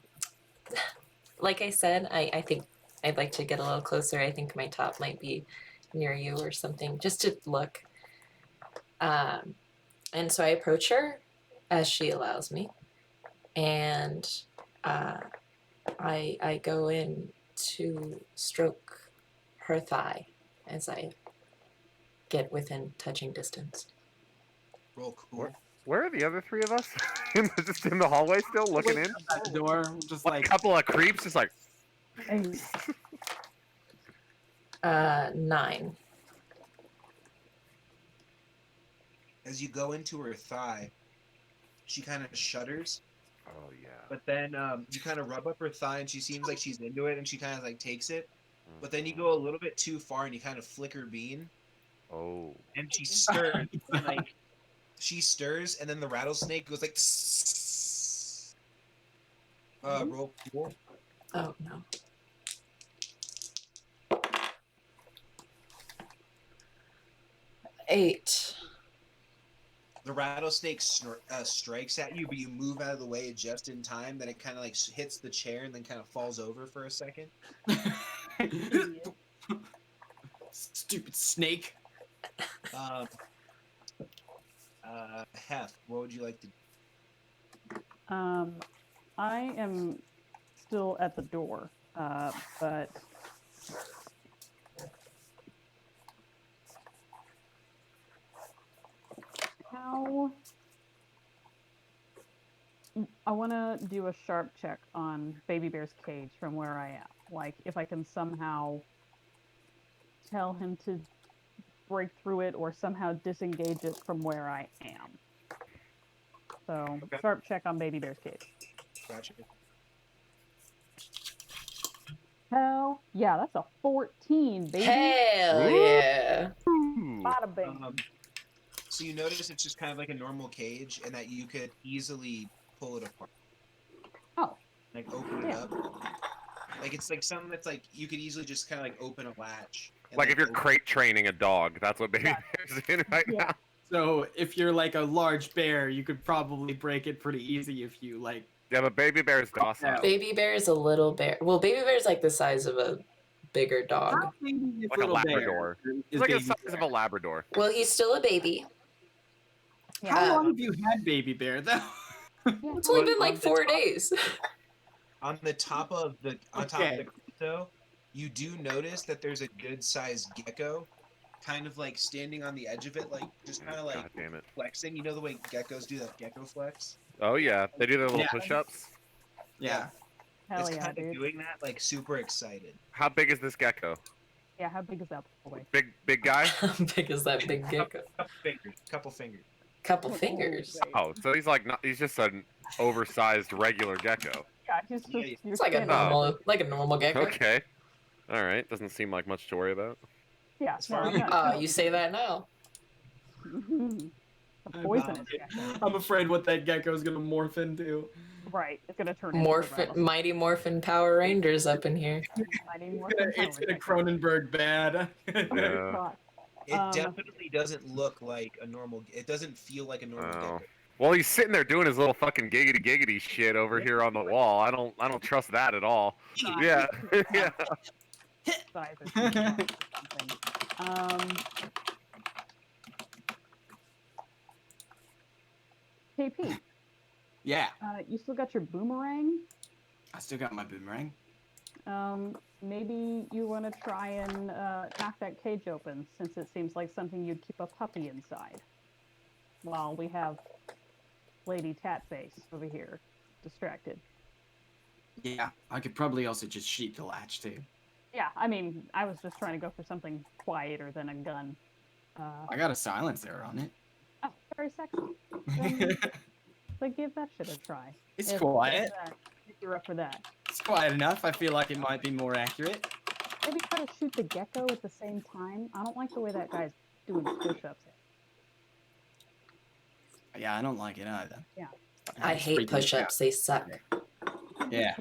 I said, I think I'd like to get a little closer. I think my top might be near you or something, just to look. And so I approach her as she allows me, and I go in to stroke her thigh as I get within touching distance. Roll cool. Where are the other 3 of us? Just in the hallway still, looking in? At the door, just A like couple of creeps, just like... 9. As you go into her thigh, she kind of shudders, Oh, yeah. but then you kind of rub up her thigh, and she seems like she's into it, and she kind of like takes it. But then you go a little bit too far, and you kind of flick her bean, Oh. and she stirs, and like she stirs, and then the rattlesnake goes like. Roll cool. Oh no. Eight. The rattlesnake strikes at you, but you move out of the way just in time. Then it kind of like hits the chair and then kind of falls over for a second. stupid snake. Heph, what would you like to do? I am still at the door, but how? I want to do a sharp check on Baby Bear's cage from where I am. Like, if I can somehow tell him to break through it or somehow disengage it from where I am. So, Okay. sharp check on Baby Bear's cage. Gotcha. Hell yeah, that's a 14, baby. Hell yeah. Bada bing. So you notice it's just kind of like a normal cage, and that you could easily pull it apart. Oh. Like open it Yeah. up. Like it's like something that's like you could easily just kind of like open a latch. And, Like if you're open- crate training a dog, that's what Baby Bear's in right Yeah. now. So if you're like a large bear, you could probably break it pretty easy if you like. Yeah, but Baby Bear's docile. Yeah. Baby bear is a little bear. Well, baby bear is like the size of a bigger dog. How big is this Like a little Labrador. bear? It's Is like the baby size bear? of a Labrador. Well, he's still a baby. How long have you had baby bear though? It's only been like On the 4 top- days. On the top of the Okay. crypto, you do notice that there's a good sized gecko, kind of like standing on the edge of it, like just kind of like God damn it. flexing. You know the way geckos do that gecko flex? Oh yeah, they do their little Yeah. push-ups. Yeah. Hell it's yeah, kind dude. of doing that, like super excited. How big is this gecko? Yeah, how big is that hallway? Big guy. How big is that big gecko? Couple fingers. Couple fingers. wait. Oh, so he's like not, he's just an oversized regular gecko. Yeah, he's just, Yeah, you're It's like a standing- normal gecko. Okay. All right. Doesn't seem like much to worry about. Yeah, As no, far I'm as- not- You say that now. Mhm. A poisonous gecko. I'm afraid what that gecko is gonna morph into. Right, it's gonna turn into a rattlesnake. Mighty Morphin Power Rangers up in here. Mighty Morphin It's Power gonna Gecko. Cronenberg bad. Yeah. God. It Um, definitely doesn't look like a normal. It doesn't feel like a normal Oh. gecko. Well, he's sitting there doing his little fucking giggity shit over here on the wall. I don't trust that at all. Yeah. Yeah. Size or something. KP, Yeah, you still got your boomerang? I still got my boomerang. Maybe you want to try and knock that cage open, since it seems like something you'd keep a puppy inside. While we have Lady Tatface over here, distracted. Yeah, I could probably also just sheet the latch too. Yeah, I mean, I was just trying to go for something quieter than a gun. I got a silencer on it. Oh, very sexy. But give that shit a try. It's If- quiet. If you're up for that. It's quiet enough. I feel like it might be more accurate. Maybe try to shoot the gecko at the same time. I don't like the way that guy's doing push-ups. Yeah, I don't like it either. Yeah. I It's hate freaking me push-ups. They suck. out. Yeah.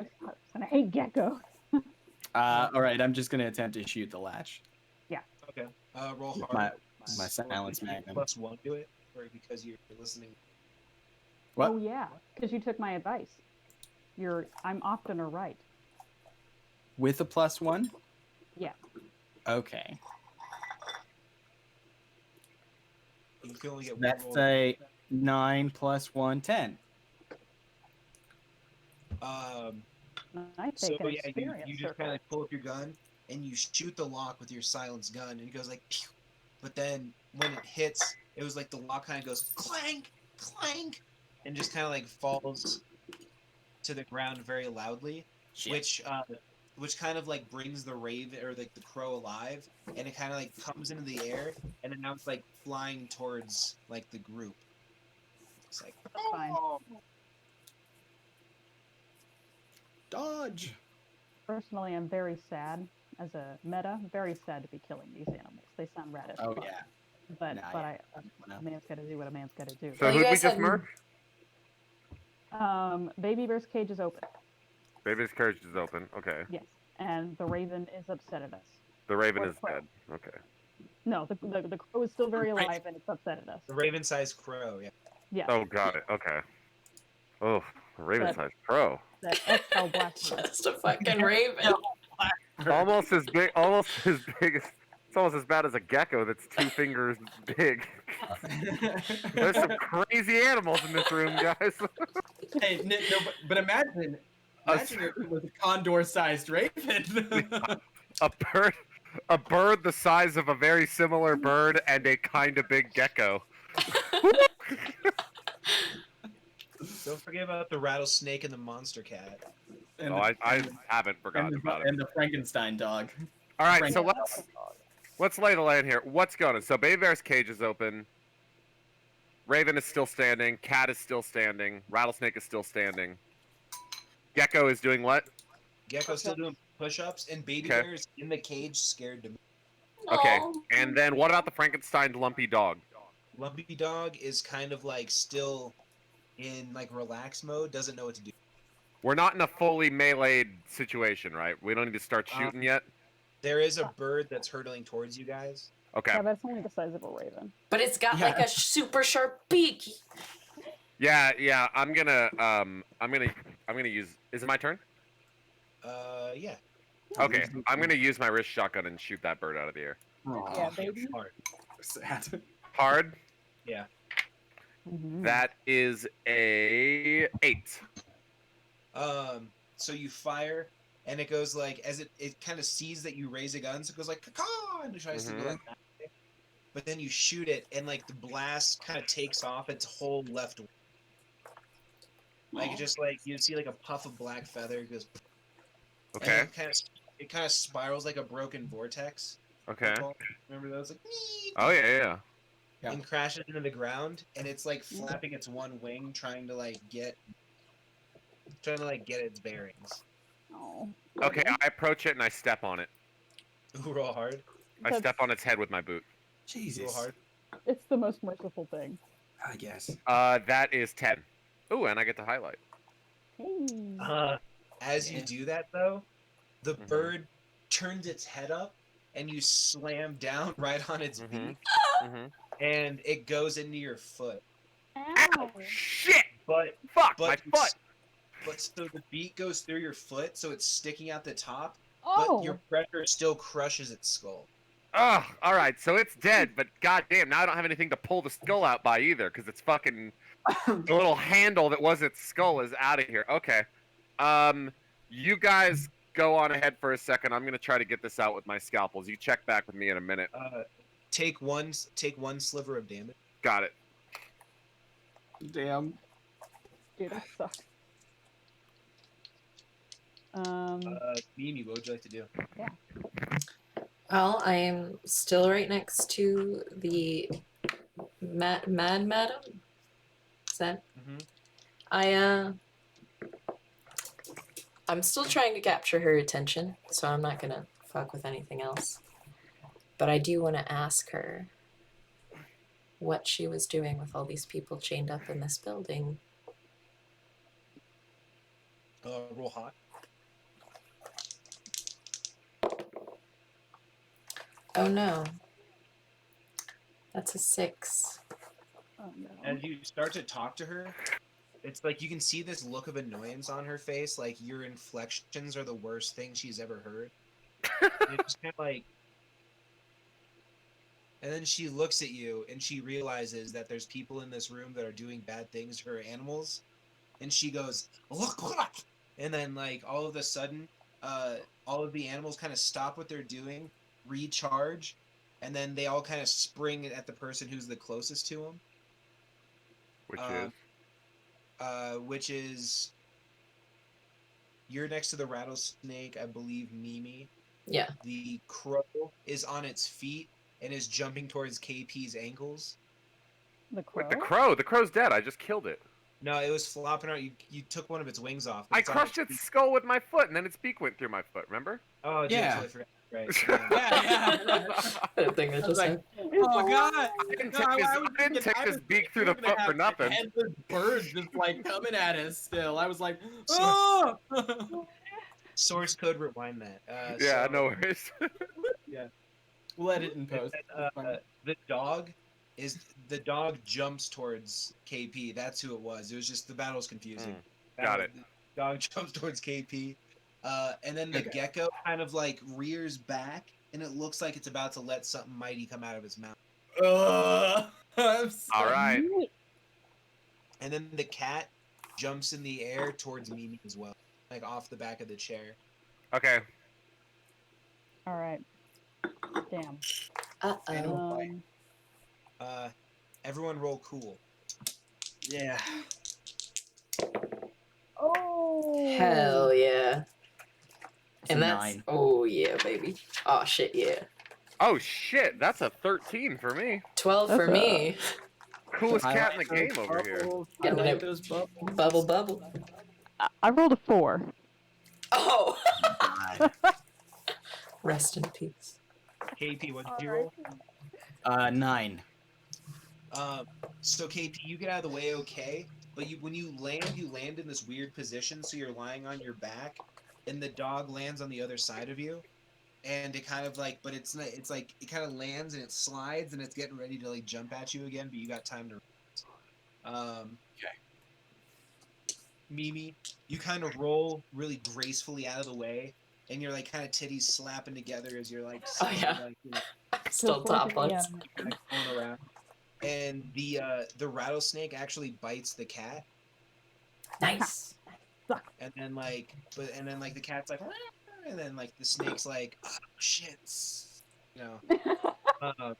And I hate gecko. All right, I'm just gonna attempt to shoot the latch. Okay. Roll With hard. my silence magnum. +1 to it, or because you're listening. What? Oh yeah, because you took my advice. I'm often a right. With a +1? Yeah. Okay. You can only get one That's roll. a 9 + 1, 10. I So take an yeah, experience you just circle. kind of pull up your gun and you shoot the lock with your silenced gun, and it goes like, pew! But then when it hits, it was like the lock kind of goes clank, clank, and just kind of like falls to the ground very loudly, Shit. which kind of like brings the raven or like the crow alive, and it kind of like comes into the air, and then now it's like flying towards like the group. It's like, Fine. oh. Dodge. Personally, I'm very sad as a meta. Very sad to be killing these animals. They sound rad as Oh fuck. yeah. But Nah, but yeah. a man's got to do what a man's got to do. So Well, you who'd we guys just had- murk? Baby Bear's cage is open. Baby's carriage is open. Okay. Yes, and the raven is upset at us. The raven Or is crow. dead. Okay. No, the crow is still very Right. alive and it's upset at us. The raven-sized crow, yeah. Yes, Oh, got it. Okay. Oh, a raven-sized crow. that XL black one. Just a fucking raven. Almost as big. Almost as big as. It's almost as bad as a gecko that's 2 fingers big. There's some crazy animals in this room, guys. Hey, no, but imagine it was a condor-sized raven. A bird the size of a very similar bird and a kind of big gecko. Don't forget about the rattlesnake and the monster cat. and, Oh, I haven't forgotten and, about the, it. and the Frankenstein dog. All right, so Frankenstein. let's lay the land here. What's going on? So Baby Bear's cage is open. Raven is still standing. Cat is still standing. Rattlesnake is still standing. Gecko is doing what? Gecko's still doing push-ups, and Baby Okay. Bear is in the cage, scared to. Okay. Oh. And then what about the Frankenstein lumpy dog? Lumpy Dog is kind of like still in like relax mode, doesn't know what to do. We're not in a fully meleeed situation, right? We don't need to start shooting yet. There is a bird that's hurtling towards you guys. Okay. Yeah, that's only the size of a raven. But it's got Yeah. like a super sharp beak. Yeah. I'm gonna use. Is it my turn? Yeah. Okay. I'm gonna use my wrist shotgun and shoot that bird out of the air. Aw, Yeah, baby. Smart. sad. Hard. Yeah. Mhm. That is a 8. So you fire, and it goes like as it kind of sees that you raise a gun, so it goes like caw, and it tries to go like that. But then you shoot it, and like the blast kind of takes off its whole left. Like it just like you see like a puff of black feather it goes. Okay. And it kind of spirals like a broken vortex, Okay. Remember those? Like, "Meep," Oh yeah. Yeah. and crashes into the ground, and it's like flapping its one wing, trying to like get its bearings. Oh. Okay, lovely. I approach it and I step on it. Ooh, roll hard. I That's- step on its head with my boot. Roll Jesus. hard. It's the most merciful thing. I guess. That is 10. Ooh, and I get to highlight. Hey. As you Yeah. do that, though, the Mhm. bird turns its head up, and you slam down right on its Mhm. beak, Mm-hmm. and it goes into your foot. Ow! Shit! But Fuck, but my you foot! but so the beak goes through your foot, so it's sticking out the top, Oh. but your pressure still crushes its skull. Ugh, alright, so it's dead, but goddamn, now I don't have anything to pull the skull out by either, because it's fucking... the little handle that was its skull is out of here. Okay. You guys go on ahead for a second. I'm gonna try to get this out with my scalpels. You check back with me in a minute. Take one sliver of damage. Got it. Damn. Dude, that sucks. Mimi, what would you like to do? Well, I am still right next to the mad madam. Is that? Mm-hmm. I'm still trying to capture her attention, so I'm not gonna fuck with anything else. But I do want to ask her what she was doing with all these people chained up in this building. Roll hot. Oh no. That's a 6. Oh no. As you start to talk to her, it's like you can see this look of annoyance on her face, like your inflections are the worst thing she's ever heard. And it's kind of like, and then she looks at you and she realizes that there's people in this room that are doing bad things to her animals, and she goes, "Look what!" And then like all of a sudden, all of the animals kind of stop what they're doing, recharge, and then they all kind of spring at the person who's the closest to them. Which is? You're next to the rattlesnake, I believe, Mimi. Yeah. The crow is on its feet and is jumping towards KP's ankles. The crow? Wait, the crow? The crow's dead. I just killed it. No, it was flopping around. You took one of its wings off. I It's on crushed its its feet. skull with my foot, and then its beak went through my foot, remember? Oh, dude, Yeah. I totally forgot. Right. Yeah. I think I just like, said. Oh god! I didn't No, take his, I was I didn't thinking- take I his was beak through thinking the we were foot for gonna have nothing. Endless birds just like coming at us still. I was like, So- oh! Source code rewind that. Yeah, so, no worries. We'll edit in post. It's fine. the dog jumps towards KP. That's who it was. It was just the battle's confusing. Got it. The dog jumps towards KP, and then the Okay. gecko kind of like rears back, and it looks like it's about to let something mighty come out of its mouth. I'm so- All right. And then the cat jumps in the air towards Mimi as well, like off the back of the chair. Okay. All right. Damn. Uh-oh. Everyone roll cool. Yeah. Oh. Hell yeah. It's And a that's 9. oh yeah, baby. Oh shit, yeah. Oh shit, that's a 13 for me. 12 for That's me. Coolest cat in the Highlight game those over here. bubbles, Getting highlight it. those bubbles. Bubble bubble. I rolled a 4. Oh. God. Rest in peace. KP, what did you roll? 9. So KP, you get out of the way okay, but when you land in this weird position, so you're lying on your back, and the dog lands on the other side of you, and it kind of like, but it's not, it's like it kind of lands and it slides and it's getting ready to like jump at you again, but you got time to. Okay. Mimi, you kind of roll really gracefully out of the way, and you're like kind of titties slapping together as you're like, Oh, yeah. like, you know, Still topless. like going around. And the rattlesnake actually bites the cat, Nice. and then like the cat's like, "Rah," and then like the snake's like, oh shit, you know.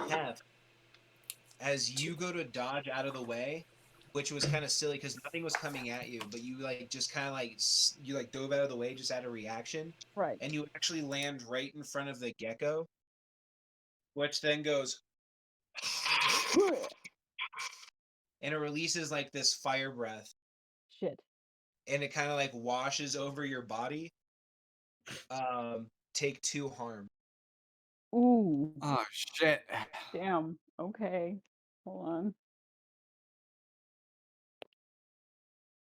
Heph, as you go to dodge out of the way, which was kind of silly because nothing was coming at you, but you like just kind of like you like dove out of the way just out of reaction, Right. and you actually land right in front of the gecko, which then goes and it releases like this fire breath, Shit. and it kind of like washes over your body. Take 2 harm. Ooh. Oh shit. Damn. Okay. Hold on.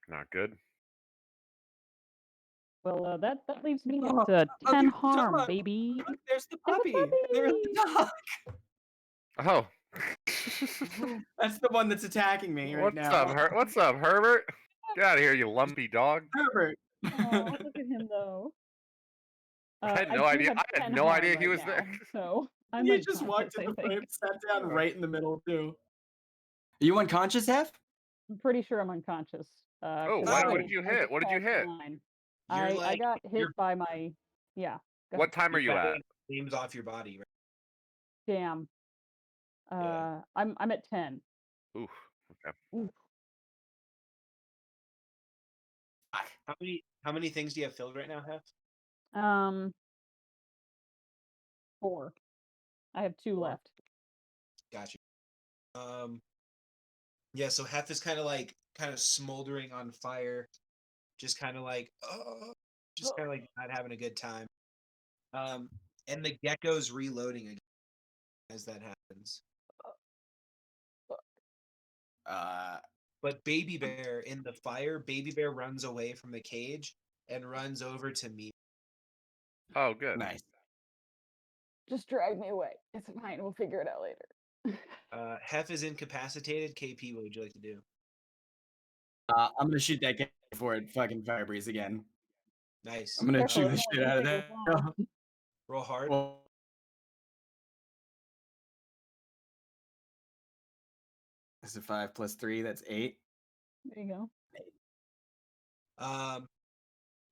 Not good. Well, that leaves me Oh, at 10 okay, harm, dog. baby. Look, there's the There's a puppy. There's the dog. Oh. That's the one that's attacking me right What's now. up, What's up, Herbert? Get out of here, you lumpy dog. Herbert. Oh, look at him though. I had I no do idea. have I had 10 no harm idea he right was now, there. so I'm He just walked unconscious, in I the think. frame, sat down right in the middle too. Are you unconscious, Heph? I'm pretty sure I'm unconscious. Oh, 'cause what Oh. did you I hit? What did you just crossed hit? the line. You're I like got hit you're, by my yeah. Go What ahead. time are you at? Flames off your body, right? Damn. Yeah. I'm at 10. Oof. Okay. Oof. How many things do you have filled right now, Hef? 4. I have 2 4. left. Got you. Yeah, so Hef is kind of smoldering on fire, just kind of like just kind of like not having a good time. And the gecko's reloading again as that happens. But Baby Bear in the fire, Baby Bear runs away from the cage and runs over to me. Oh, good. Nice. Just drag me away. It's fine. We'll figure it out later. Hef is incapacitated. KP, what would you like to do? I'm gonna shoot that guy before it fucking fire breathes again. Nice. I'm gonna Careful, chew the it's shit only out of 3 that. long. Roll hard. Well, this is 5 plus 3. That's 8. There you go.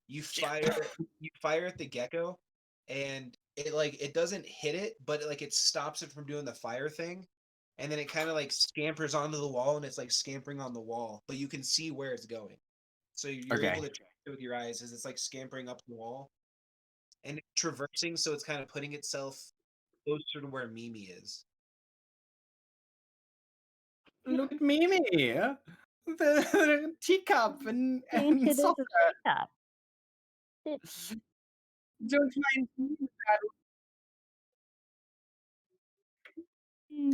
You fire at the gecko, and it doesn't hit it, but it stops it from doing the fire thing, and then it kind of like scampers onto the wall, and it's like scampering on the wall, but you can see where it's going, so you're Okay. able to track it with your eyes as it's like scampering up the wall, and it's traversing, so it's kind of putting itself closer to where Mimi is. Look at Mimi. The teacup and Painted as a saucer. teacup. Don't mind me.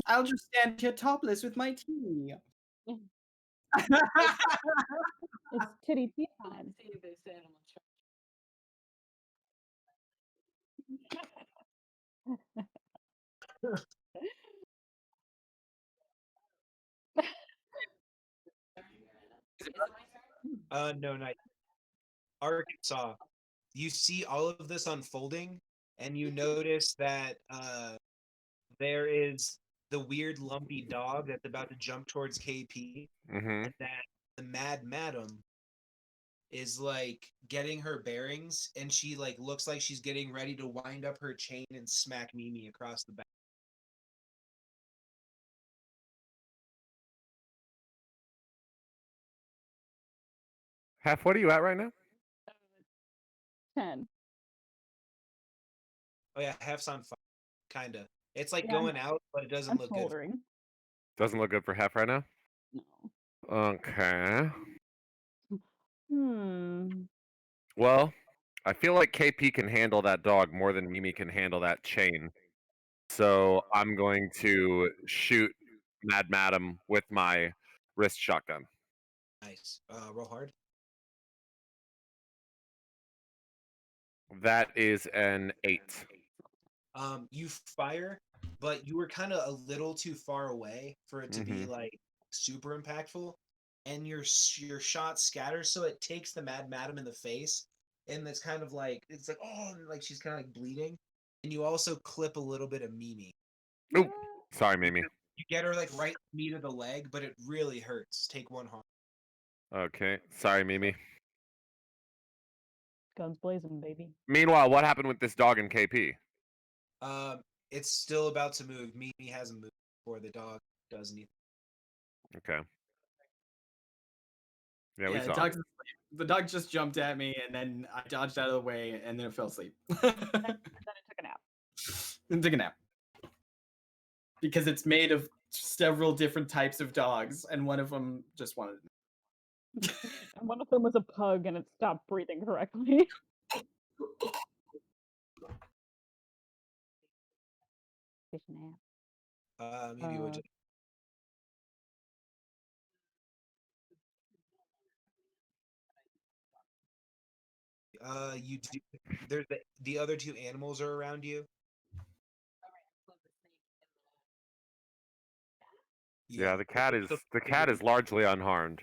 I'll just stand here topless with my tea. It's titty tea time. See this animal No, not Arkansas. You see all of this unfolding, and you notice that there is the weird lumpy dog that's about to jump towards KP, Mm-hmm. and that the Mad Madam is like getting her bearings, and she like looks like she's getting ready to wind up her chain and smack Mimi across the back. Hef, what are you at right now? 10. Oh yeah, Hef's on fire, kinda. It's like Yeah, going out, but it doesn't I'm look good. smoldering. Doesn't look good for Hef right now. No. Okay. Well, I feel like KP can handle that dog more than Mimi can handle that chain. So I'm going to shoot Mad Madam with my wrist shotgun. Nice. Roll hard. That is an 8. You fire, but you were kind of a little too far away for it to be like super impactful, and your shot scatters, so it takes the Mad Madam in the face, and it's kind of like oh, and, like she's kind of like bleeding, and you also clip a little bit of Mimi. Oop. Sorry, Mimi. You get her like right knee to the leg, but it really hurts. Take 1 harm. Okay. Sorry, Mimi. guns blazing, baby. Meanwhile, what happened with this dog and KP? It's still about to move. Mimi hasn't moved before the dog does anything. Okay. Yeah, we the saw. dog's asleep. The dog just jumped at me, and then I dodged out of the way, and then it fell asleep. Then it took a nap. And took a nap. Because it's made of several different types of dogs, and one of them just wanted. And one of them was a pug, and it stopped breathing correctly. Fish nap. Maybe we'll just. You do. There's the other two animals are around you. Yeah, the cat is So- largely unharmed.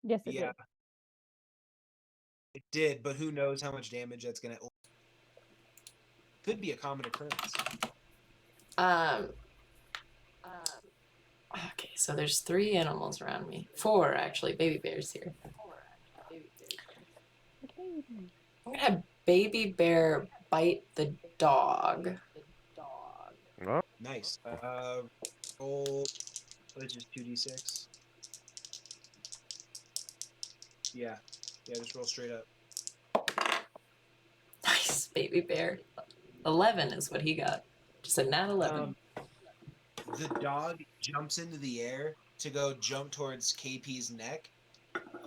Yes, it Yeah, did. it did, but who knows how much damage that's gonna. Could be a common occurrence. Okay, so there's 3 animals around me. 4 actually, baby bears here. Okay. I'm gonna have baby bear bite the dog. Oh, Nice. Roll. Let's just 2d6. Yeah, just roll straight up. Nice, baby bear. 11 is what he got. Just a nat 11. The dog jumps into the air to go jump towards KP's neck,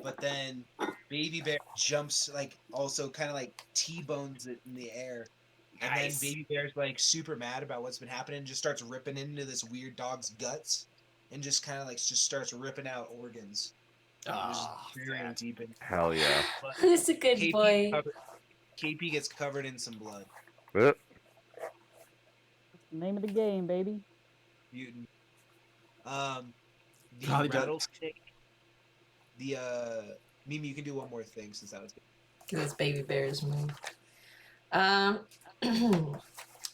but then Baby Bear jumps also kind of T-bones it in the air, and Nice. then Baby Bear's super mad about what's been happening, and just starts ripping into this weird dog's guts, and just kind of just starts ripping out organs. Just very deep in. hell yeah. Who's a good boy? KP gets covered in some blood. Uh, Name of the game, baby. Mutant. The Probably does. rattlesnake. Mimi, you can do one more thing since that was good. Those baby bears move.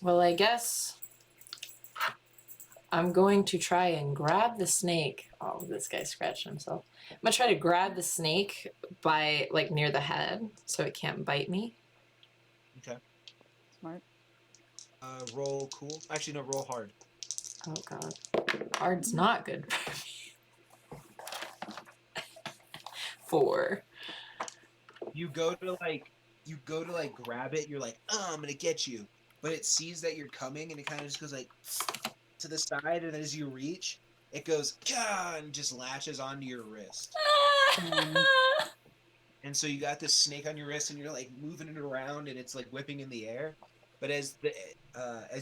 Well, I guess I'm going to try and grab the snake. Oh, this guy scratched himself. I'm gonna try to grab the snake by near the head so it can't bite me. Okay. Smart. Roll cool. Actually, no, roll hard. Oh god. Hard's not good for me. 4. You go to grab it. You're like, oh, I'm gonna get you, but it sees that you're coming, and it kind of just goes to the side, and then as you reach, it goes and just latches onto your wrist. And so you got this snake on your wrist, and you're moving it around, and it's whipping in the air. But as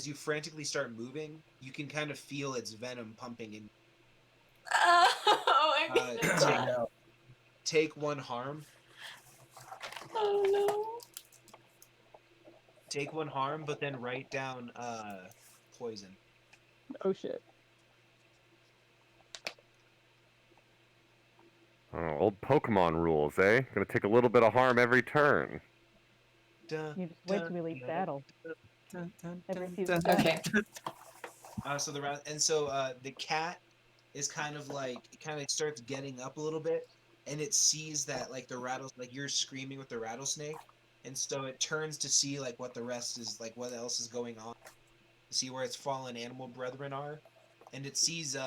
you frantically start moving, you can kind of feel its venom pumping in. Oh, I'm gonna die. Take 1 harm. Oh no. Take 1 harm, but then write down poison. Oh shit. oh, old Pokemon rules, eh? Gonna take a little bit of harm every turn. You just wait till we leave battle. Every few Okay. So the cat is kind of starts getting up a little bit, and it sees that you're screaming with the rattlesnake, and so it turns to see what the rest is what else is going on, to see where its fallen animal brethren are, and it sees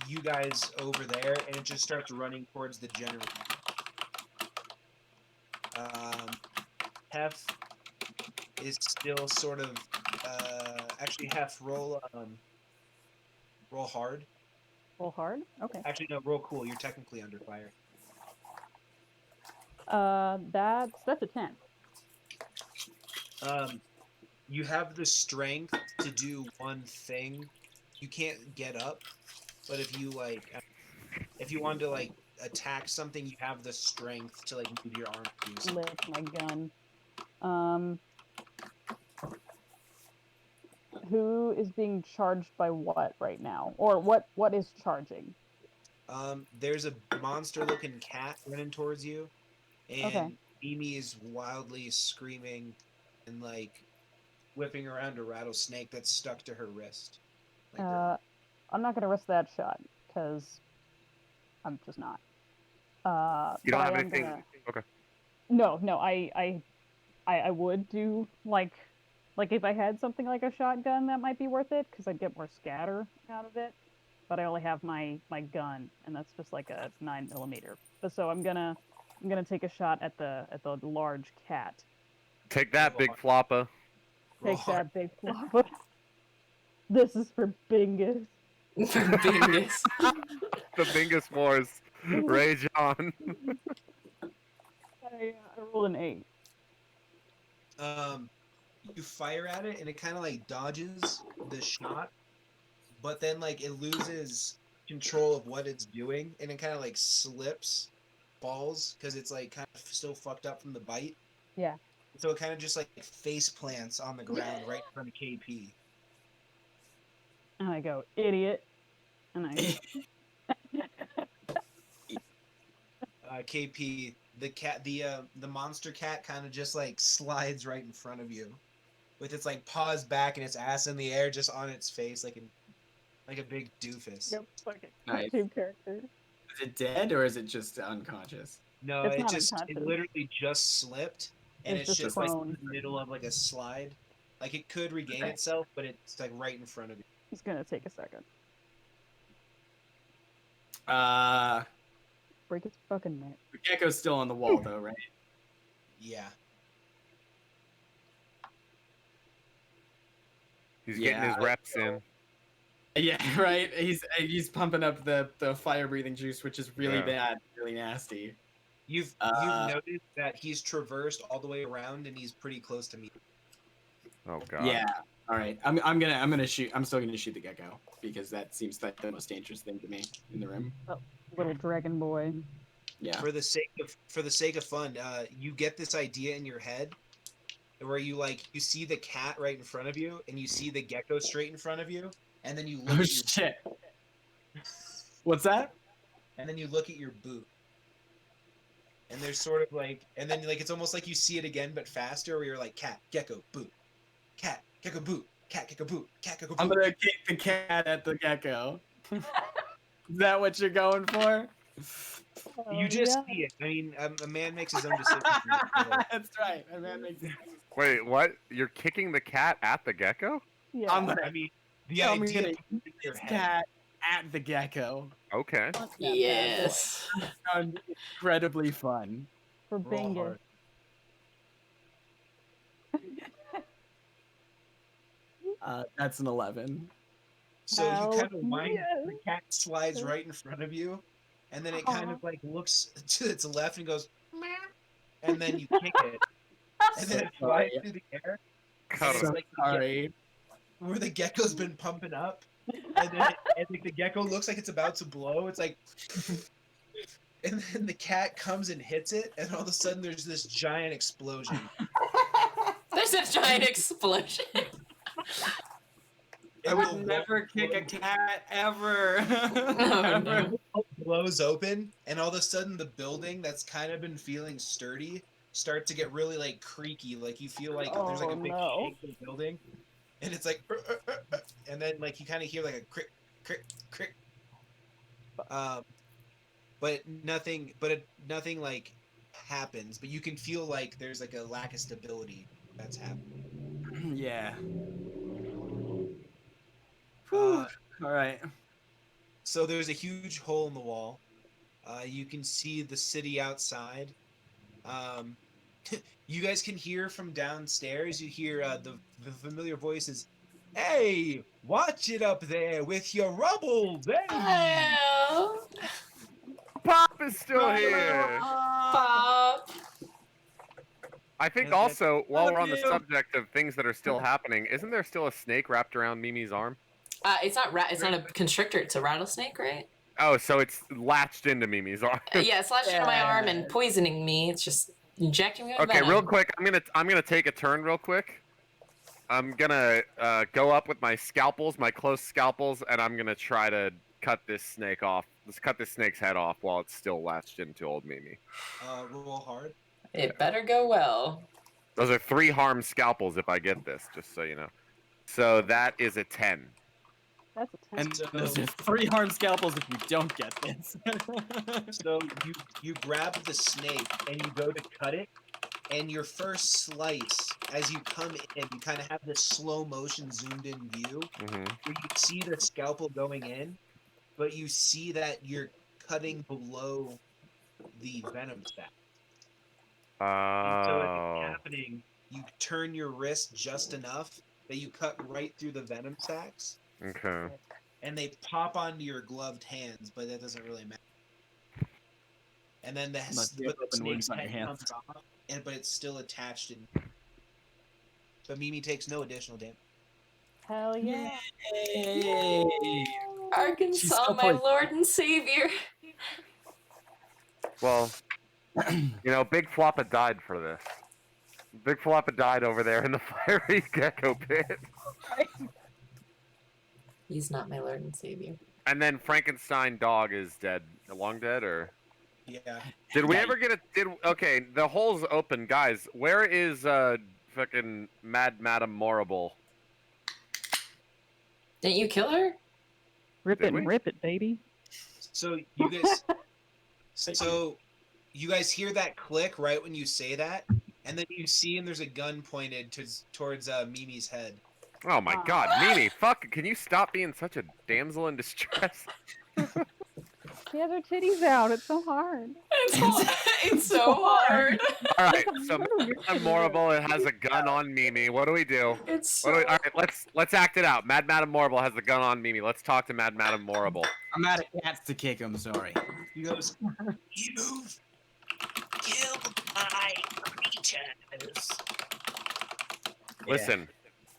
you guys over there, and it just starts running towards the generator. Heph is still sort of actually Heph, roll hard. Roll hard? Okay. Actually no, roll cool. You're technically under fire. That's a 10. You have the strength to do one thing. You can't get up, but if you wanted to attack something, you have the strength to move your arm to do something. Lift my gun. Who is being charged by what right now? Or what is charging? There's a monster-looking cat running towards you, and Okay. Mimi is wildly screaming and whipping around a rattlesnake that's stuck to her wrist. I'm not gonna risk that shot because I'm just not. You don't but have I am anything. gonna- Okay. No, I would do if I had something like a shotgun that might be worth it because I'd get more scatter out of it. but I only have my gun, and that's just like a 9mm. So I'm gonna take a shot at the large cat. Take that, big floppa. Roll Take hard. that, big flopper. This is for Bingus. For Bingus. The Bingus Wars. Rage on. I rolled an 8. You fire at it and it kind of like dodges the shot, but then like it loses control of what it's doing and it kind of like slips, falls because it's like kind of still fucked up from the bite. Yeah. So it kind of just like face plants on the ground right in front of KP. And I go, idiot. And I KP, the cat, the monster cat kind of just like slides right in front of you, with its like paws back and its ass in the air, just on its face like a big doofus. Yep, fucking Nice. cartoon character. Is it dead or is it just unconscious? No, It's it not just it unconscious. literally just slipped, and It's it's just just like prone. in the middle of like a slide. Like it could regain Okay. itself, but it's like right in front of you. It's gonna take a second. Break its fucking neck. The gecko's still on the wall though, right? Yeah. He's getting his Yeah. reps in. Yeah, right. He's pumping up the fire breathing juice, which is really Yeah. bad, really nasty. You've noticed that he's traversed all the way around and he's pretty close to me. Oh god. Yeah. All right. I'm gonna shoot. I'm still gonna shoot the gecko because that seems like the most dangerous thing to me in the room. Little dragon boy. Yeah. For the sake of fun, you get this idea in your head where you see the cat right in front of you and you see the gecko straight in front of you, and then you look Oh at your shit. What's that? and then you look at your boot. And there's sort of like, and then like it's almost like you see it again but faster, where you're like cat, gecko, boot, cat, gecko, boot, cat, gecko, boot, cat, gecko, boot. I'm gonna kick the cat at the gecko. Is that what you're going for? You just yeah. see it. I mean, a man makes his own decisions. That's right. My man makes sense. Wait, what? You're kicking the cat at the gecko? Yeah. I'm gonna I mean, the I'm idea gonna in kick your this head. cat at the gecko. Okay. Fuck that bad boy. Yes. Sounds incredibly fun. For Roll Bingus. hard. That's an 11. So you Hell kind of wind, yes. the cat slides right in front of you, and then it kind of like looks to its left and goes, meow, and then you kick it, and then it flies through the air. Cut It's him. So like sorry. where the gecko's been pumping up, and then and like the gecko looks like it's about to blow. It's like, and then the cat comes and hits it, and all of a sudden there's this giant explosion. There's a giant explosion. I And the would never wall kick a cat ever. Oh, no. blows open, and all of a sudden the building that's kind of been feeling sturdy starts to get really like creaky. Like you feel like there's like a Oh, big no. shake to the building, and it's like, and then like you kind of hear like a crick, crick, crick. But nothing like happens. But you can feel like there's like a lack of stability that's happening. Yeah. Uh, All right. So there's a huge hole in the wall. You can see the city outside. You guys can hear from downstairs. You hear the familiar voices. Hey, watch it up there with your rubble, then. Hello. Pop is still here. Pop. I think And also, while we're on the you. subject of things that are still happening, isn't there still a snake wrapped around Mimi's arm? It's not it's not a constrictor. It's a rattlesnake, right? Oh, so it's latched into Mimi's arm. Yeah, it's latched into my arm and Yeah. poisoning me. It's just injecting me with Okay, venom. real quick, I'm gonna take a turn real quick. I'm gonna go up with my scalpels, my close scalpels, and I'm gonna try to cut this snake off. Let's cut this snake's head off while it's still latched into old Mimi. Roll hard. It better go well. Those are 3 harm scalpels if I get this, just so you know. So that is a 10. That's a 10. And So- there's 3 harm scalpels if you don't get this. So you grab the snake and you go to cut it, and your first slice, as you come in, you kind of have this slow motion zoomed in view Mm-hmm. where you see the scalpel going in, but you see that you're cutting below the venom sac. And so as it's Oh. happening, you turn your wrist just enough that you cut right through the venom sacs, Okay. and they pop onto your gloved hands, but that doesn't really matter. And then Must be open wounds on your hands. comes off, but it's still attached. But Mimi takes no additional damage. Hell yeah. Yay! Arkansas, still my poisoned. lord and savior. Well, Big Floppa died for this. Big Floppa died over there in the fiery gecko pit. He's not my lord and savior. And then Frankenstein dog is dead. Long dead, or? Yeah. Did we ever get okay, the hole's open, guys. Where is fucking Madam Morrible? Didn't you kill her? Rip Did it and we? rip it, baby. So you guys, you guys hear that click right when you say that, and then you see, and there's a gun pointed towards Mimi's head. Oh my god, Mimi, fuck, can you stop being such a damsel in distress? She has her titties out. It's so hard. It's so hard. Alright, so Madam Morrible has a gun on Mimi. What do we do? Alright, let's act it out. Madam Morrible has the gun on Mimi. Let's talk to Madam Morrible. I'm out of cats to kick him. Sorry. He goes, "You've killed my creatures." Listen,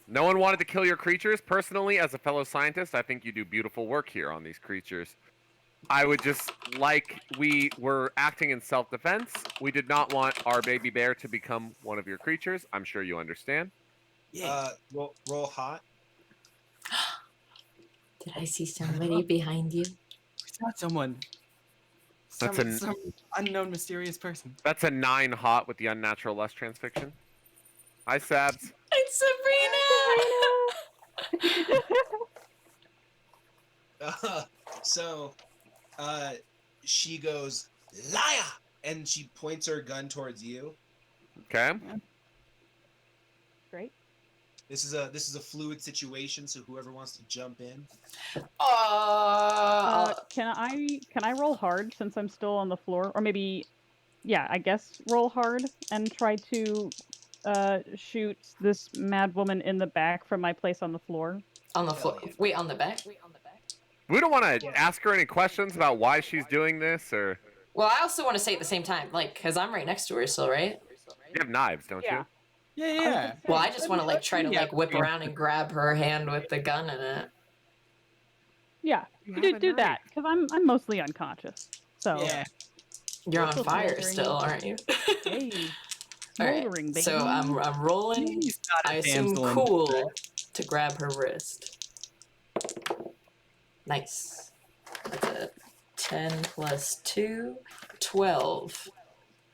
no one wanted to kill your creatures. Personally, as a fellow scientist, I think you do beautiful work here on these creatures. I would just we were acting in self-defense. We did not want our baby bear to become one of your creatures. I'm sure you understand. Roll hot. Did I see somebody behind you? It's not someone. That's Some unknown mysterious person. That's a 9 hot with the unnatural lust transfixion. Hi, Sabs. It's Sabrina. So, she goes, "Liar!" and she points her gun towards you. Okay. Great. This is a fluid situation, so whoever wants to jump in. Can I roll hard since I'm still on the floor, or maybe, yeah, I guess roll hard and try to shoot this mad woman in the back from my place on the floor. On the floor. Yeah. Wait, on the back? We don't want to ask her any questions about why she's doing this, or Well, I also want to say at the same time, because I'm right next to her still, right? you have knives, don't Yeah. you? Yeah. Well, I just want to try to Yeah. whip around and grab her hand with the gun in it. Yeah, You you have a do knife. that because I'm mostly unconscious. So Yeah. You're on Still fire smoldering. still, aren't you? hey, All right. smoldering, baby. So I'm rolling. She's not a I assume damsel in cool distress. to grab her wrist. Nice. That's a 10 plus 2, 12,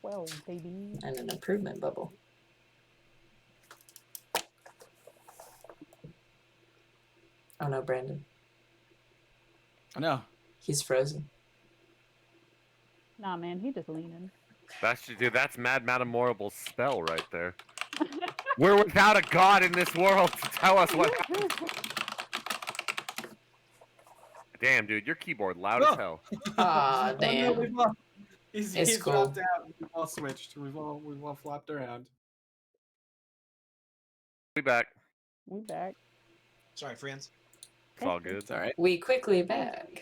12, baby. and an improvement bubble. Oh no, Brandon. Oh no. He's frozen. Nah, man, he just leaning. That's Madam Morrible's spell right there. We're without a god in this world to tell us what happened. Damn, dude, your keyboard loud as hell. Aw, Oh, no, damn. we've all, It's he's cool. dropped out. We've all switched. We've all flopped around. We back. We back. Sorry, friends. It's all good. It's all right. We quickly back.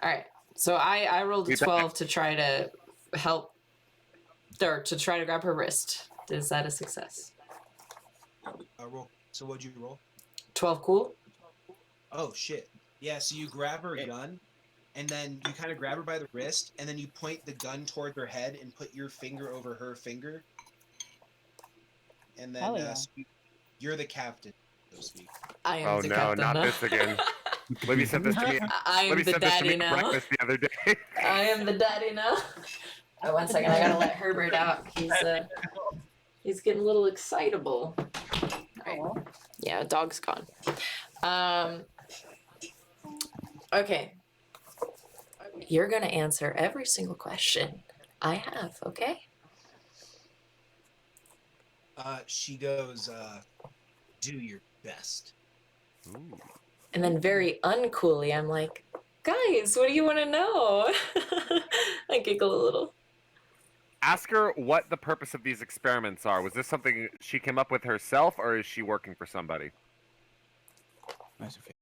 All right. So I rolled a We back. 12 to try to help, or to try to grab her wrist. Is that a success? Roll. So what'd you roll? 12 cool? Oh shit. Yeah. So you grab her gun, and then you kind of grab her by the wrist, and then you point the gun toward her head and put your finger over her finger. And then Hell yeah. so you're the captain, so to speak. I am Oh the no, captain not now. this again. Libby said this to me. I am Libby the said this to daddy me at now. breakfast the other day. I am the daddy now. Oh, 1 second. I gotta let Herbert out. He's getting a little excitable. All right. Yeah, dog's gone. Okay. You're gonna answer every single question I have, okay? She goes, "Do your best." Ooh. And then very uncoolly, I'm like, guys, what do you want to know? I giggle a little. Ask her what the purpose of these experiments are. Was this something she came up with herself, or is she working for somebody? Nice of you.